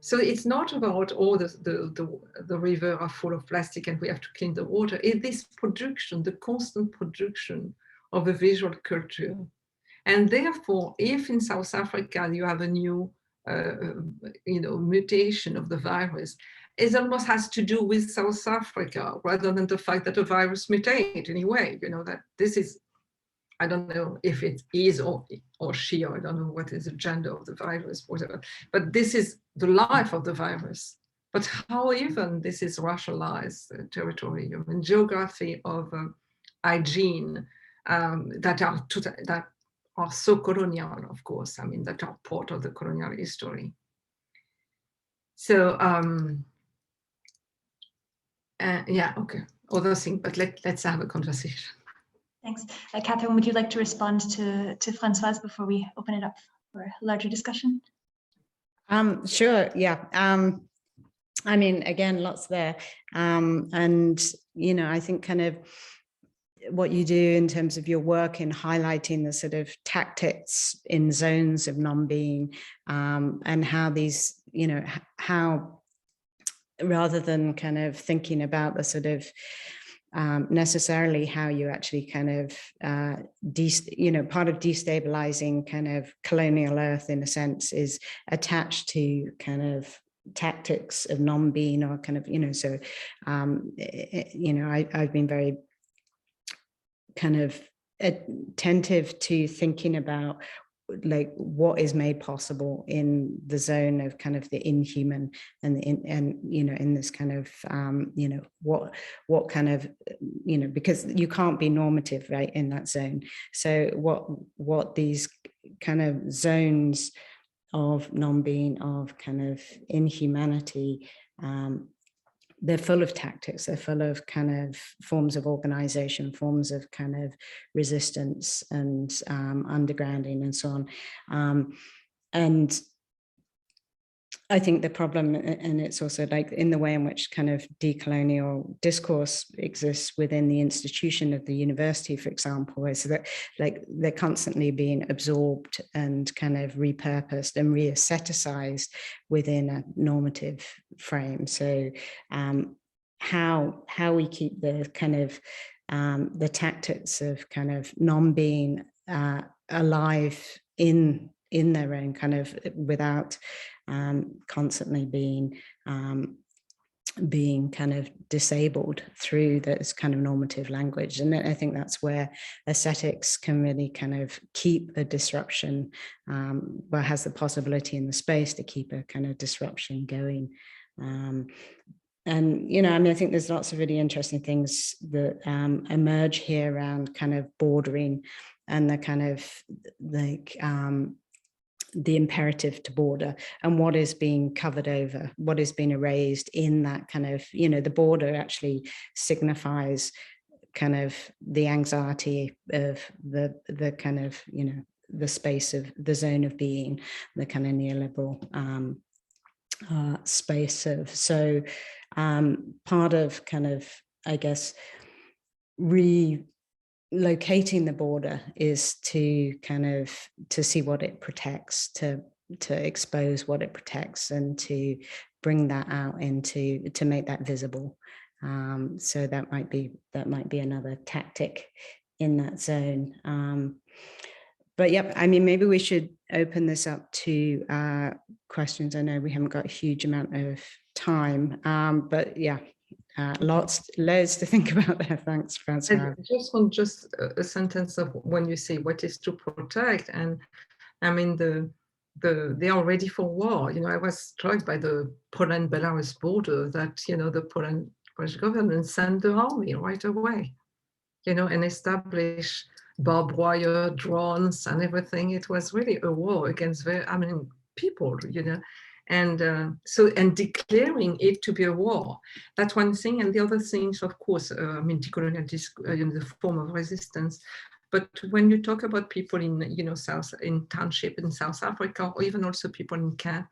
so it's not about the river are full of plastic and we have to clean the water. It's this production, the constant production of a visual culture. And therefore, if in South Africa you have a new, you know, mutation of the virus, it almost has to do with South Africa rather than the fact that a virus mutates anyway. You know, that this is, I don't know if it is or she, or I don't know what is the gender of the virus, whatever, but this is the life of the virus. But how even this is racialized territory, I mean, geography of hygiene that are so colonial, of course, I mean, that are part of the colonial history. So, yeah, okay, other thing, but let's have a conversation. Thanks. Kathryn, would you like to respond to Françoise before we open it up for a larger discussion? Sure, yeah. I mean, again, lots there. And, you know, I think kind of what you do in terms of your work in highlighting the sort of tactics in zones of non-being, and how these, you know, how rather than kind of thinking about the sort of necessarily how you actually kind of, you know, part of destabilizing kind of colonial earth in a sense is attached to kind of tactics of non-being or kind of, you know, so, you know, I've been very kind of attentive to thinking about like what is made possible in the zone of kind of the inhuman and you know, in this kind of you know, what kind of, you know, because you can't be normative, right, in that zone. So what these kind of zones of non-being, of kind of inhumanity, they're full of tactics, they're full of kind of forms of organization, forms of kind of resistance and undergrounding and so on. And I think the problem, and it's also like in the way in which kind of decolonial discourse exists within the institution of the university, for example, is that like they're constantly being absorbed and kind of repurposed and re-aestheticized within a normative frame. So how we keep the kind of the tactics of kind of non-being alive in their own kind of, without constantly being kind of disabled through this kind of normative language. And I think that's where aesthetics can really kind of keep a disruption, but has the possibility in the space to keep a kind of disruption going. And, you know, I mean, I think there's lots of really interesting things that emerge here around kind of bordering and the kind of like the imperative to border and what is being covered over, what is being erased in that kind of, you know, the border actually signifies kind of the anxiety of the kind of, you know, the space of the zone of being, the kind of neoliberal space of, so part of kind of, I guess, locating the border is to kind of to see what it protects, to expose what it protects, and to bring that out into, to make that visible. So that might be another tactic in that zone. But yep, I mean, maybe we should open this up to questions. I know we haven't got a huge amount of time, but yeah. loads to think about there. Thanks, Françoise. I just want a sentence of when you say what is to protect, and I mean they are ready for war. You know, I was struck by the Poland-Belarus border that, you know, the Polish government sent the army right away, you know, and establish barbed wire, drones, and everything. It was really a war against people, you know, and and declaring it to be a war. That's one thing, and the other things, of course, decoloniality is the form of resistance. But when you talk about people in, you know, in township in South Africa, or even also people in camp,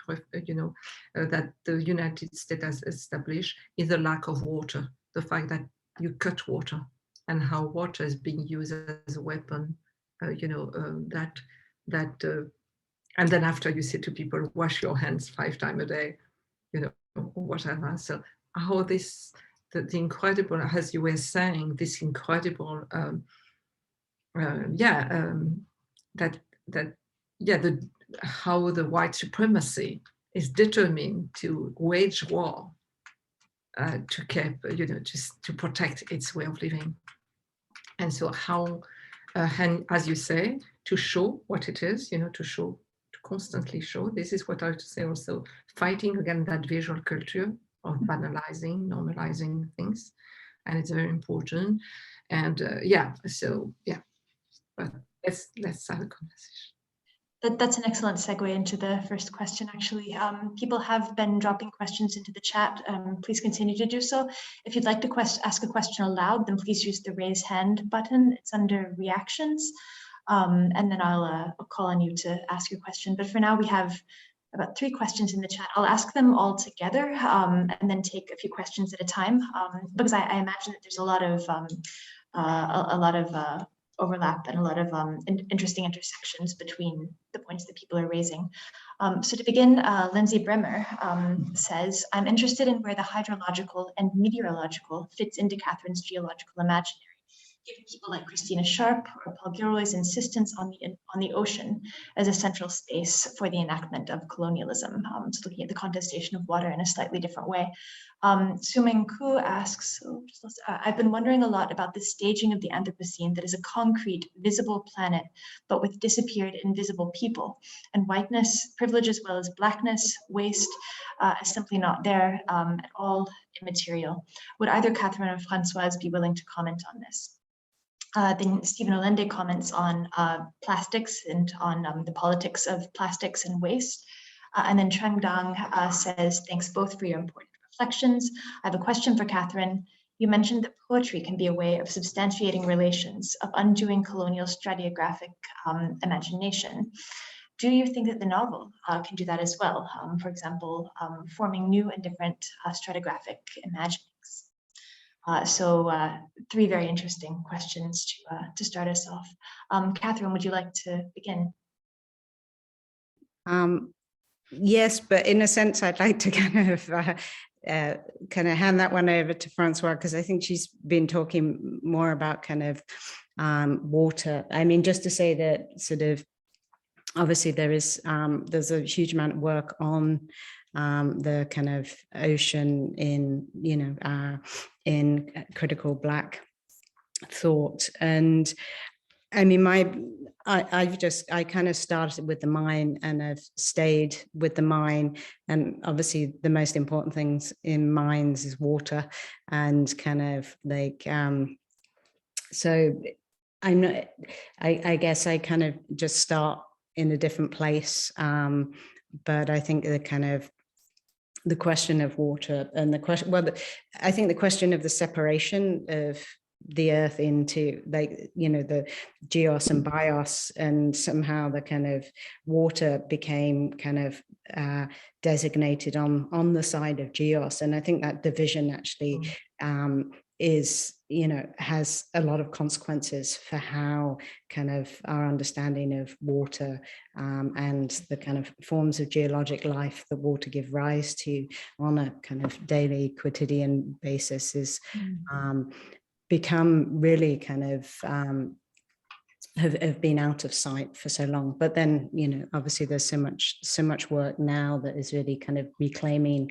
you know, that the United States has established, is the lack of water, the fact that you cut water, and how water is being used as a weapon, you know, and then after you say to people, wash your hands 5 times a day, you know, whatever. So how this, the incredible, as you were saying, this incredible, how the white supremacy is determined to wage war to keep, you know, just to protect its way of living. And so how, and as you say, to show what it is, you know, to constantly show, this is what I would say also, fighting against that visual culture of banalizing, normalizing things. And it's very important. And but let's have a conversation. That's an excellent segue into the first question, actually. People have been dropping questions into the chat. Please continue to do so. If you'd like to ask a question aloud, then please use the raise hand button. It's under reactions. And then I'll call on you to ask your question. But for now, we have about 3 questions in the chat. I'll ask them all together and then take a few questions at a time, because I imagine that there's a lot of overlap and a lot of interesting intersections between the points that people are raising. So to begin, Lindsay Bremer says, I'm interested in where the hydrological and meteorological fits into Kathryn's geological imaginary, given people like Christina Sharp or Paul Gilroy's insistence on the ocean as a central space for the enactment of colonialism. So looking at the contestation of water in a slightly different way. Suming Ku asks, I've been wondering a lot about the staging of the Anthropocene that is a concrete, visible planet, but with disappeared invisible people. And whiteness, privilege as well as blackness, waste is simply not there at all, immaterial. Would either Kathryn or Françoise be willing to comment on this? Then Stephen Olende comments on plastics and on the politics of plastics and waste. And then Trang Dang says, thanks both for your important reflections. I have a question for Kathryn. You mentioned that poetry can be a way of substantiating relations, of undoing colonial stratigraphic imagination. Do you think that the novel can do that as well? For example, forming new and different stratigraphic imaginings. So 3 very interesting questions to start us off. Kathryn, would you like to begin? Yes, but in a sense, I'd like to kind of hand that one over to Françoise, because I think she's been talking more about kind of water. I mean, just to say that sort of, obviously there's a huge amount of work on the kind of ocean in, you know, in critical Black thought. And I mean, I kind of started with the mine and I've stayed with the mine. And obviously the most important things in mines is water and kind of like, so I'm not, I guess I kind of just start in a different place. But I think the kind of, the question of water and the question, well, I think the question of the separation of the earth into, like, you know, the geos and bios, and somehow the kind of water became kind of designated on the side of geos. And I think that division actually is, you know, has a lot of consequences for how kind of our understanding of water and the kind of forms of geologic life that water give rise to on a kind of daily quotidian basis is become really kind of have been out of sight for so long. But then, you know, obviously there's so much work now that is really kind of reclaiming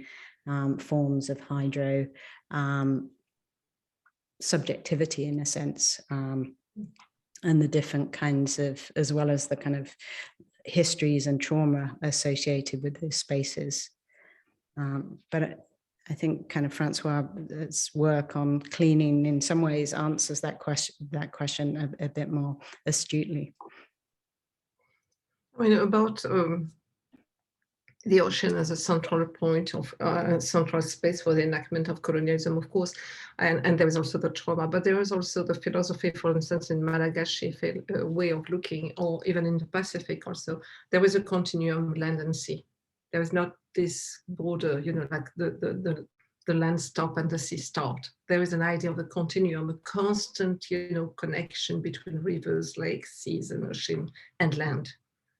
forms of hydro subjectivity in a sense, and the different kinds of, as well as the kind of histories and trauma associated with those spaces. But I think kind of François' work on cleaning in some ways answers that question a bit more astutely. I mean, about the ocean as a central point of central space for the enactment of colonialism, of course, and there is also the trauma, but there is also the philosophy, for instance, in Malagasy way of looking, or even in the Pacific also, there is a continuum land and sea. There is not this border, you know, like the land stop and the sea start. There is an idea of a continuum, a constant, you know, connection between rivers, lakes, seas, and ocean and land.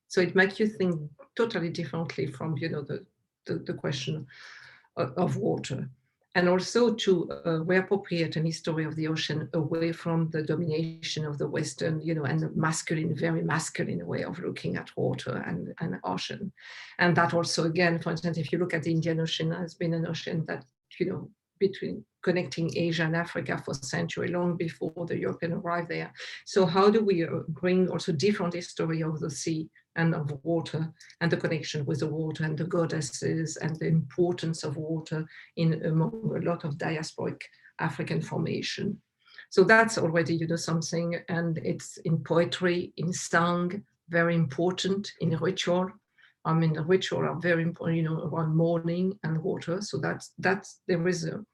So it makes you think totally differently from, you know, the question of water. And also to reappropriate an history of the ocean away from the domination of the Western, you know, and the masculine, very masculine way of looking at water and ocean. And that also, again, for instance, if you look at the Indian Ocean, has been an ocean that, you know, between connecting Asia and Africa for centuries, long before the European arrived there. So how do we bring also different history of the sea and of water, and the connection with the water and the goddesses and the importance of water in among a lot of diasporic African formation. So that's already, you know, something, and it's in poetry, in song, very important, in ritual. I mean, the ritual are very important, you know, around mourning and water. So that's there is a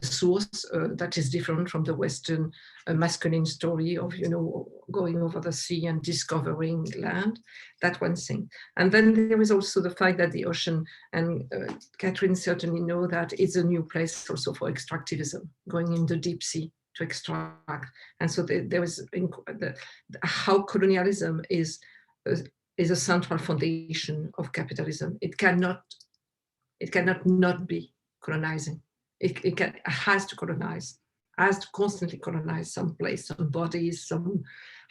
source that is different from the Western masculine story of, you know, going over the sea and discovering land. That one thing. And then there is also the fact that the ocean, and Kathryn certainly know that it's a new place also for extractivism, going in the deep sea to extract. And so there is how colonialism is a central foundation of capitalism. It cannot not be colonizing. It has to colonize, has to constantly colonize some place, some bodies,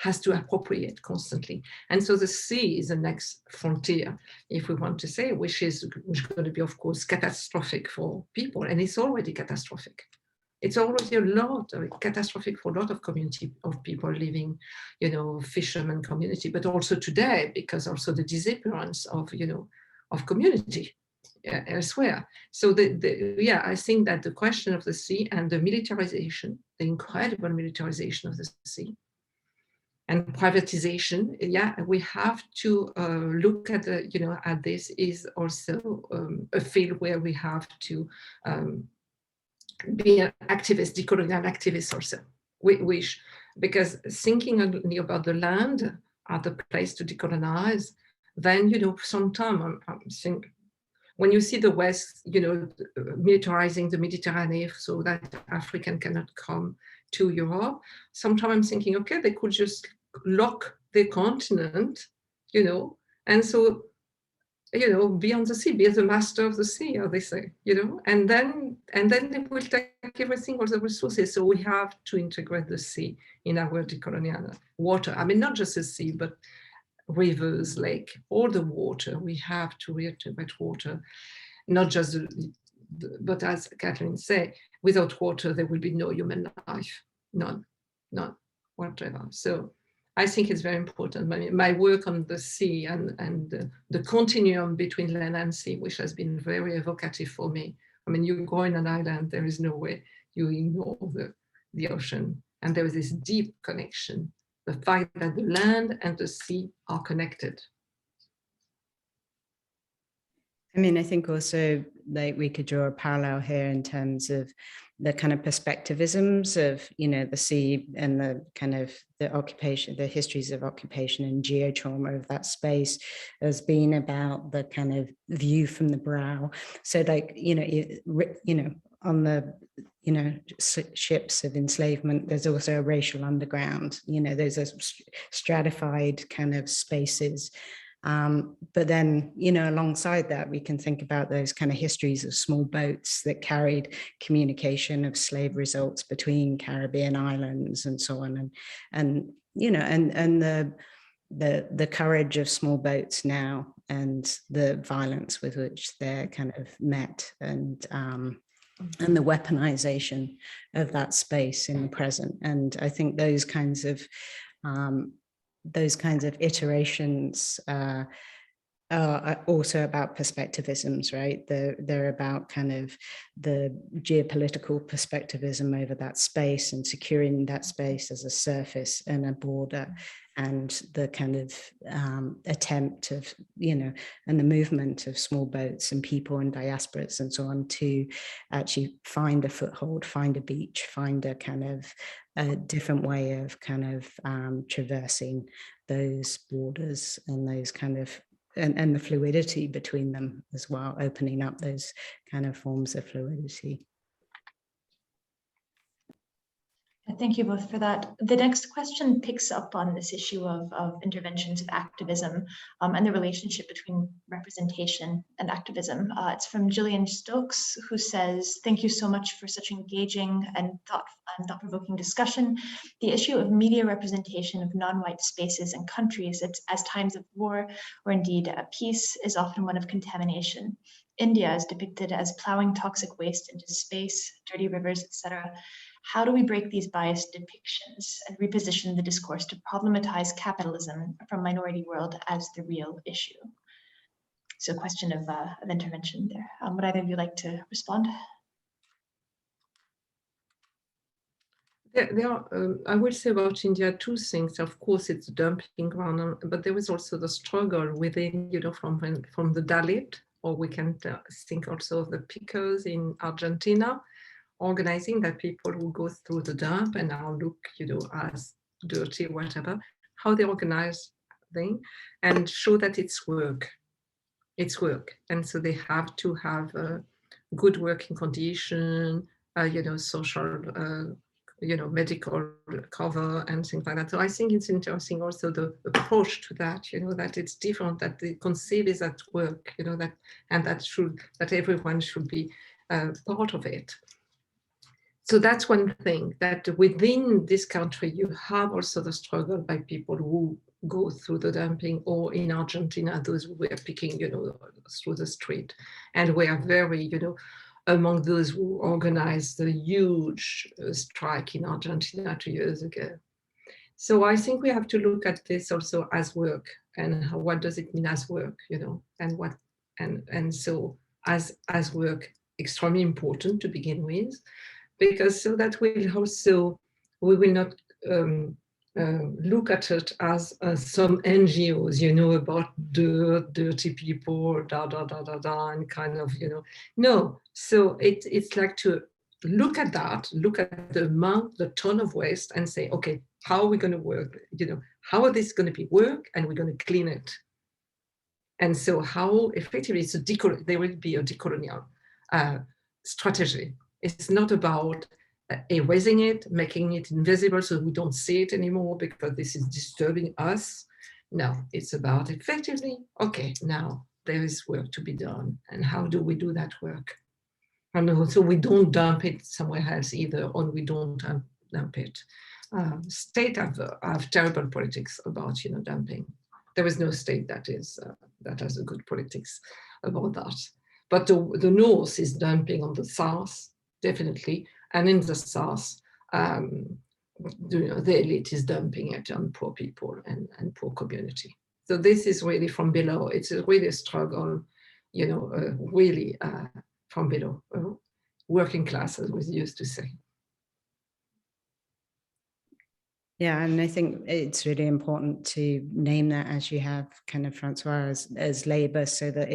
has to appropriate constantly. And so the sea is the next frontier, if we want to say, which is going to be, of course, catastrophic for people. And it's already catastrophic. It's already a lot catastrophic for a lot of community of people living, you know, fishermen community, but also today, because also the disappearance of, you know, of community elsewhere. So yeah, I think that the question of the sea and the militarization, the incredible militarization of the sea and privatization, yeah, we have to look at the, you know, at this is also a field where we have to be an activist, decolonial activist also. We wish, because thinking only about the land as the place to decolonize, then, you know, sometimes I'm thinking, when you see the West, you know, militarizing the Mediterranean so that African cannot come to Europe, sometimes I'm thinking, okay, they could just lock the continent, you know, and so, you know, be on the sea, be the master of the sea, how they say, you know, and then they will take everything, all the resources. So we have to integrate the sea in our decolonial water. I mean, not just the sea, but rivers, lake, all the water. We have to reintegrate water, not just but as Kathryn said, without water, there will be no human life, none, whatever. So I think it's very important. My work on the sea and the continuum between land and sea, which has been very evocative for me. I mean, you go in an island, there is no way you ignore the ocean. And there is this deep connection, the fact that the land and the sea are connected. I mean, I think also like we could draw a parallel here in terms of the kind of perspectivisms of, you know, the sea and the kind of the occupation, the histories of occupation and geotrauma of that space as being about the kind of view from the brow. So like, you know, on the, you know, ships of enslavement, there's also a racial underground, you know, there's a stratified kind of spaces. But then, you know, alongside that, we can think about those kind of histories of small boats that carried communication of slave results between Caribbean islands and so on. And you know, and the courage of small boats now, and the violence with which they're kind of met, and the weaponization of that space in the present. And I think those kinds of iterations are also about perspectivisms, right? They're about kind of the geopolitical perspectivism over that space and securing that space as a surface and a border, and the kind of attempt of, you know, and the movement of small boats and people and diasporas and so on to actually find a foothold, find a beach, find a kind of a different way of kind of traversing those borders and those kind of and the fluidity between them as well, opening up those kind of forms of fluidity. Thank you both for that. The next question picks up on this issue of interventions of activism and the relationship between representation and activism. It's from Gillian Stokes, who says, "Thank you so much for such engaging and thought-provoking discussion. The issue of media representation of non-white spaces and countries as times of war or indeed peace is often one of contamination. India is depicted as plowing toxic waste into space, dirty rivers, etc. How do we break these biased depictions and reposition the discourse to problematize capitalism from minority world as the real issue?" So, a question of intervention there. Would either of you like to respond? There are, I will say about India, two things. Of course, it's dumping ground, but there is also the struggle within, you know, from the Dalit, or we can think also of the pickers in Argentina, organizing that people who go through the dump and now look, you know, as dirty, whatever, how they organize things and show that it's work. It's work. And so they have to have a good working condition, you know, social, you know, medical cover and things like that. So I think it's interesting also the approach to that, you know, that it's different, that they conceive is at work, you know, that, and that everyone should be part of it. So that's one thing, that within this country, you have also the struggle by people who go through the dumping, or in Argentina, those who were picking, you know, through the street, and were very, you know, among those who organized the huge strike in Argentina 2 years ago. So I think we have to look at this also as work, and what does it mean as work, you know, and what, and so as work, extremely important to begin with, because so that will also, we will not look at it as some NGOs, you know, about dirty people, and kind of, you know, no. So it's like to look at that, look at the amount, the ton of waste, and say, okay, how are we going to work? You know, how are this going to be work, and we're going to clean it. And so how effectively it's there will be a decolonial strategy. It's not about erasing it, making it invisible so we don't see it anymore because this is disturbing us. No, it's about effectively, okay, now there is work to be done, and how do we do that work? And also we don't dump it somewhere else either, or we don't dump it. State have terrible politics about, you know, dumping. There is no state that has a good politics about that. But the North is dumping on the South, definitely, and in the South, you know, the elite is dumping it on poor people and poor community. So this is really from below. It's really a struggle, you know, really from below, working class, as we used to say. Yeah, and I think it's really important to name that, as you have kind of, Françoise, as labor, so that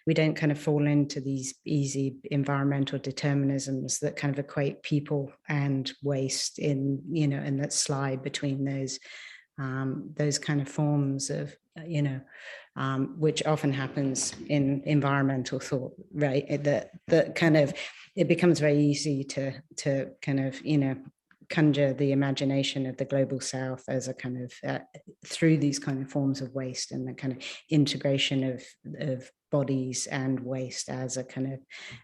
we don't kind of fall into these easy environmental determinisms that kind of equate people and waste in, you know, and that slide between those kind of forms of, you know, which often happens in environmental thought, right? That kind of, it becomes very easy to kind of, you know, conjure the imagination of the global south as a kind of through these kind of forms of waste, and the kind of integration of bodies and waste as a kind of,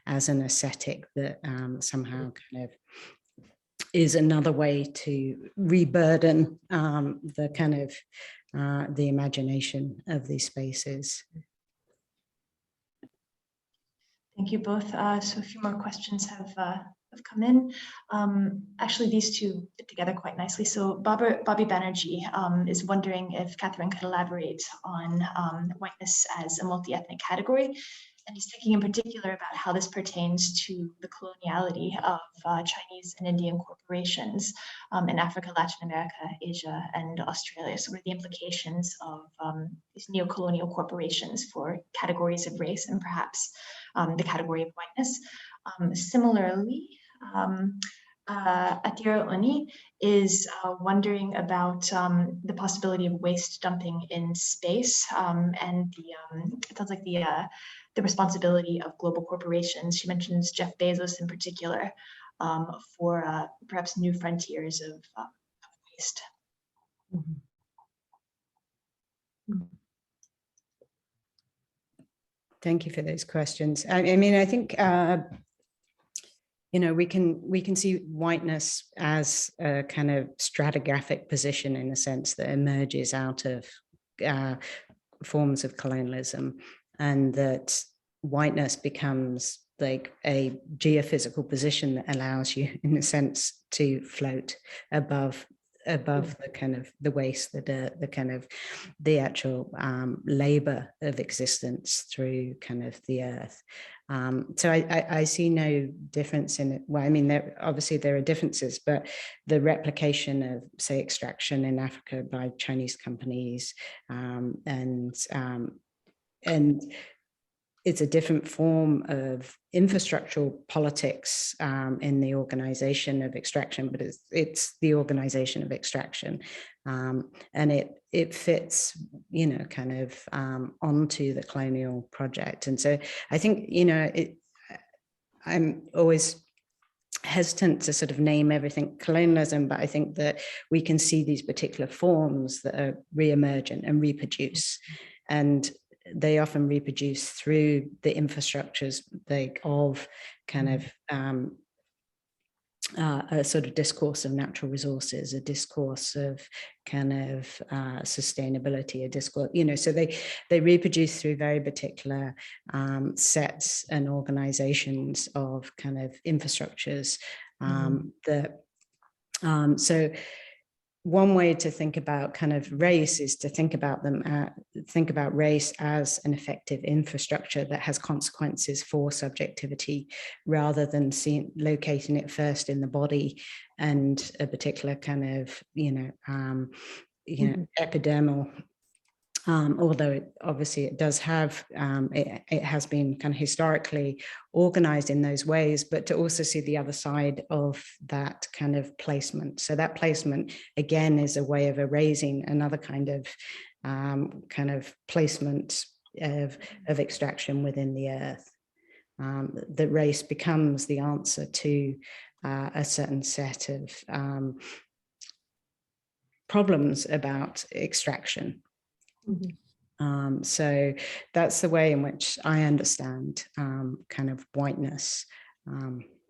as an aesthetic that somehow kind is another way to reburden the kind of the imagination of these spaces. Thank you both. So a few more questions have come in. Actually, these two fit together quite nicely. So Bobby Banerjee is wondering if Kathryn could elaborate on whiteness as a multi-ethnic category. And he's thinking in particular about how this pertains to the coloniality of Chinese and Indian corporations in Africa, Latin America, Asia, and Australia. So what are the implications of these neo-colonial corporations for categories of race and perhaps the category of whiteness? Similarly, Atira Oni is wondering about the possibility of waste dumping in space and it sounds like the responsibility of global corporations. She mentions Jeff Bezos in particular for perhaps new frontiers of waste. Mm-hmm. Mm-hmm. Thank you for those questions. I mean, I think you know, we can see whiteness as a kind of stratigraphic position in a sense that emerges out of forms of colonialism, and that whiteness becomes like a geophysical position that allows you, in a sense, to float above the kind of the waste, the kind of the actual labor of existence through kind of the earth. So I see no difference in it. Well, I mean, obviously there are differences, but the replication of, say, extraction in Africa by Chinese companies and it's a different form of infrastructural politics in the organization of extraction, but it's the organization of extraction, and it fits, you know, kind of onto the colonial project. And so I think, you know, I'm always hesitant to sort of name everything colonialism, but I think that we can see these particular forms that are re-emergent and reproduce, and they often reproduce through the infrastructures of kind of a sort of discourse of natural resources, a discourse of kind of sustainability, a discourse, you know, so they reproduce through very particular sets and organizations of kind of infrastructures so one way to think about kind of race is to think about race as an effective infrastructure that has consequences for subjectivity, rather than locating it first in the body and a particular kind of, epidermal. Although it does have, it has been kind of historically organized in those ways, but to also see the other side of that kind of placement. So that placement, again, is a way of erasing another kind of placement of extraction within the earth. That race becomes the answer to a certain set of problems about extraction. Mm-hmm. So that's the way in which I understand kind of whiteness. Mm-hmm.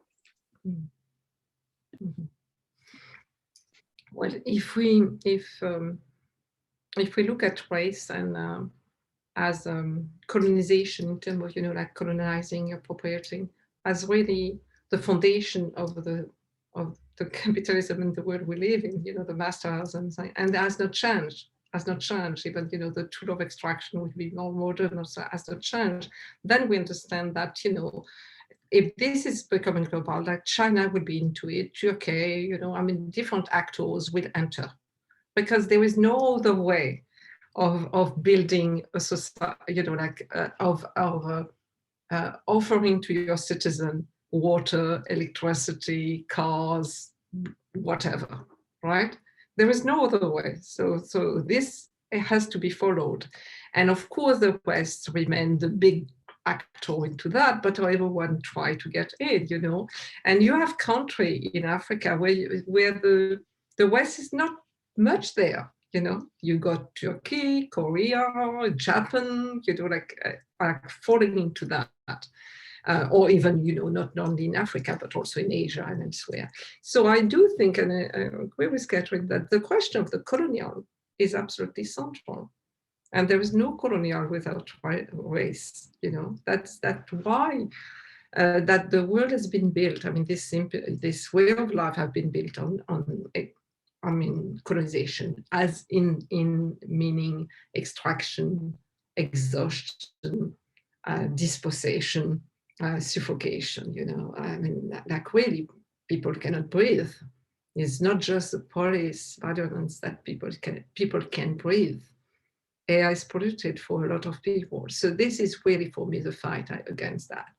Well, if we look at race and as colonization in terms of, you know, like colonizing, appropriating, as really the foundation of the capitalism in the world we live in, you know, the masters and has not changed. Even, you know, the tool of extraction would be more modern, also has not changed. Then we understand that, you know, if this is becoming global, like China will be into it, Turkey, you know, I mean, different actors will enter, because there is no other way of building a society, you know, like offering to your citizen water, electricity, cars, whatever, right? There is no other way. So this has to be followed. And of course, the West remain the big actor into that, but everyone try to get in, you know. And you have country in Africa where the West is not much there, you know. You got Turkey, Korea, Japan, you know, like falling into that. that. Or even, not only in Africa, but also in Asia and elsewhere. So I do think, and I agree with Kathryn, that the question of the colonial is absolutely central. And there is no colonial without race, that's why that the world has been built. I mean, this way of life have been built on colonization, as in meaning extraction, exhaustion, dispossession, suffocation, I mean, like really people cannot breathe. It's not just the police violence that people can breathe. Air is polluted for a lot of people. So this is really, for me, the fight against that.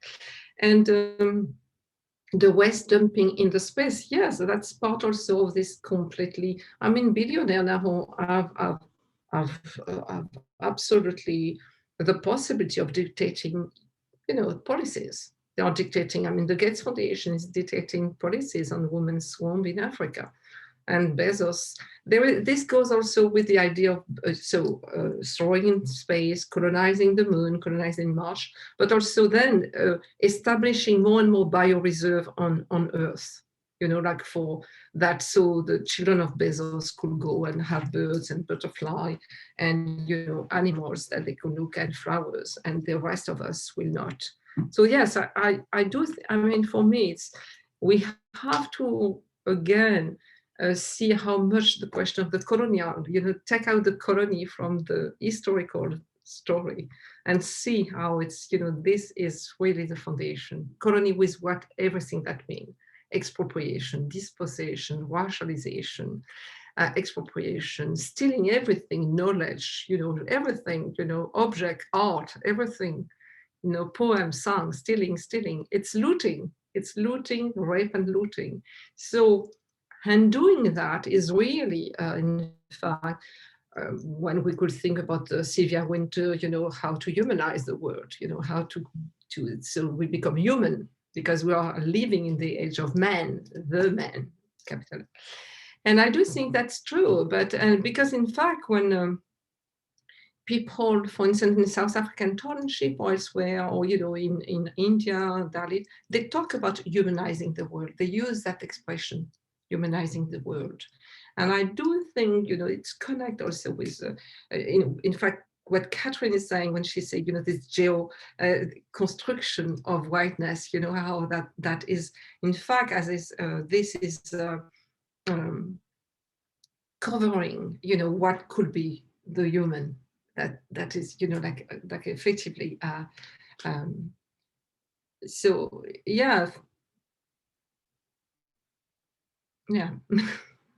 And the waste dumping in the space, yes, that's part also of this completely, I mean, billionaires now have absolutely the possibility of dictating, policies. They are dictating, I mean, the Gates Foundation is dictating policies on women's womb in Africa. And Bezos, this goes also with the idea of throwing in space, colonizing the moon, colonizing Mars, but also then establishing more and more bioreserve on Earth, like for that, so the children of Bezos could go and have birds and butterfly and, animals that they could look at, flowers, and the rest of us will not. So yes, I do, I mean, for me, we have to, again, see how much the question of the colonial, take out the colony from the historical story and see how it's, this is really the foundation. Colony with everything that means: expropriation, dispossession, racialization, expropriation, stealing everything, knowledge, everything, object, art, everything, poem, song, stealing. It's looting, rape and looting. So, and doing that is really, in fact, when we could think about Sylvia Winter, how to humanize the world, how to so we become human, because we are living in the age of man, the man, capital. And I do think that's true, but because in fact, when people, for instance, in South African township or elsewhere, or in India, Dalit, they talk about humanizing the world. They use that expression, humanizing the world. And I do think, it's connect also with, in fact, what Kathryn is saying when she said, this construction of whiteness, how that is, in fact, as is, this is covering, what could be the human. That is, like effectively. So yeah.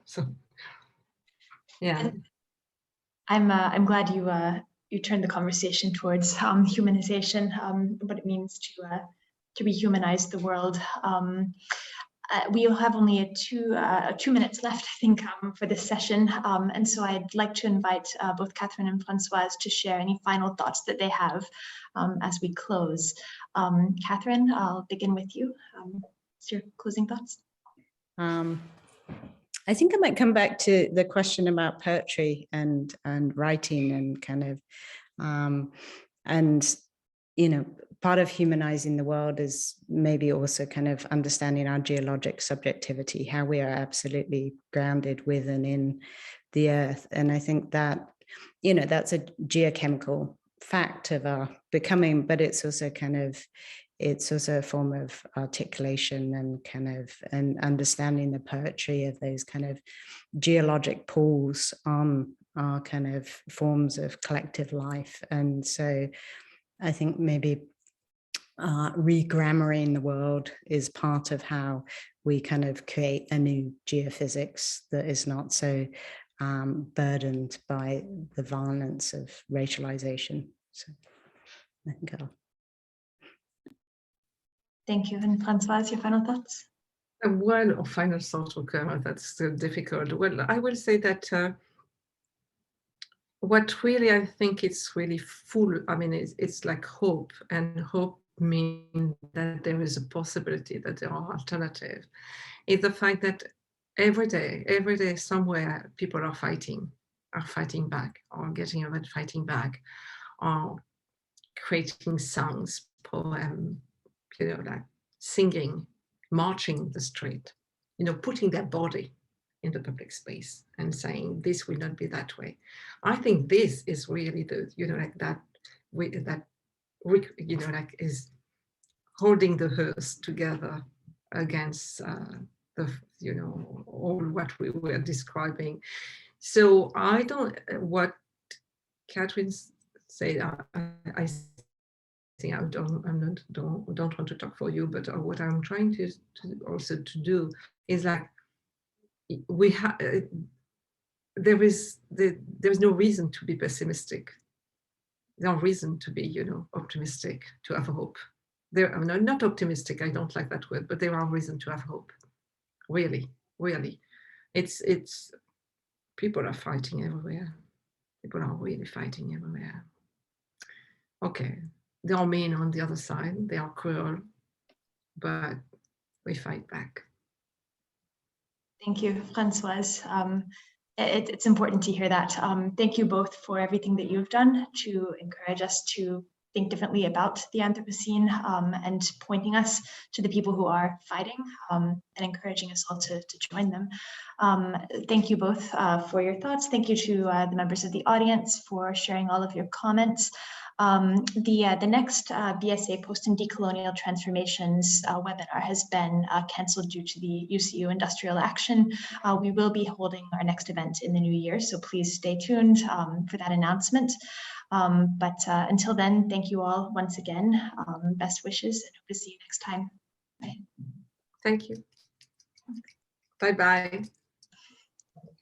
So yeah. I'm glad you turned the conversation towards humanization, what it means to rehumanize the world. We'll have only 2 minutes left, I think, for this session. And so I'd like to invite both Kathryn and Françoise to share any final thoughts that they have as we close. Kathryn, I'll begin with you. What's your closing thoughts? I think I might come back to the question about poetry and writing and kind of, part of humanizing the world is maybe also kind of understanding our geologic subjectivity, how we are absolutely grounded with and in the earth. And I think that, that's a geochemical fact of our becoming, but it's also a form of articulation and understanding the poetry of those kind of geologic pools on our kind of forms of collective life. And so I think maybe re-grammaring the world is part of how we kind of create a new geophysics that is not so burdened by the violence of racialization. So I think Thank you. And Françoise, your final thoughts? Well, final thoughts, okay, that's still difficult. Well, I will say that what really I think it's really full, I mean, it's like hope, and hope means that there is a possibility that there are alternatives. It's the fact that every day somewhere people are fighting back, or getting over fighting back, or creating songs, poem, you know, like singing, marching the street, you know, putting their body in the public space and saying this will not be that way. I think this is really the, you know, like that you know, like is holding the hearse together against the, you know, all what we were describing. So I don't, what Kathryn said, I think I don't want to talk for you, but what I'm trying to also to do is like, we have, there is no reason to be pessimistic. There's no reason to be, you know, optimistic, to have hope. I'm not optimistic, I don't like that word, but there are reasons to have hope. Really, really. It's people are fighting everywhere. People are really fighting everywhere. Okay, they are mean on the other side, they are cruel, but we fight back. Thank you, Françoise. It's important to hear that. Thank you both for everything that you've done to encourage us to think differently about the Anthropocene, and pointing us to the people who are fighting, and encouraging us all to join them. Thank you both for your thoughts. Thank you to the members of the audience for sharing all of your comments. The next BSA Post and Decolonial Transformations webinar has been cancelled due to the UCU industrial action. We will be holding our next event in the new year, so please stay tuned for that announcement. But until then, thank you all once again. Best wishes, and hope to see you next time. Bye. Thank you. Bye-bye.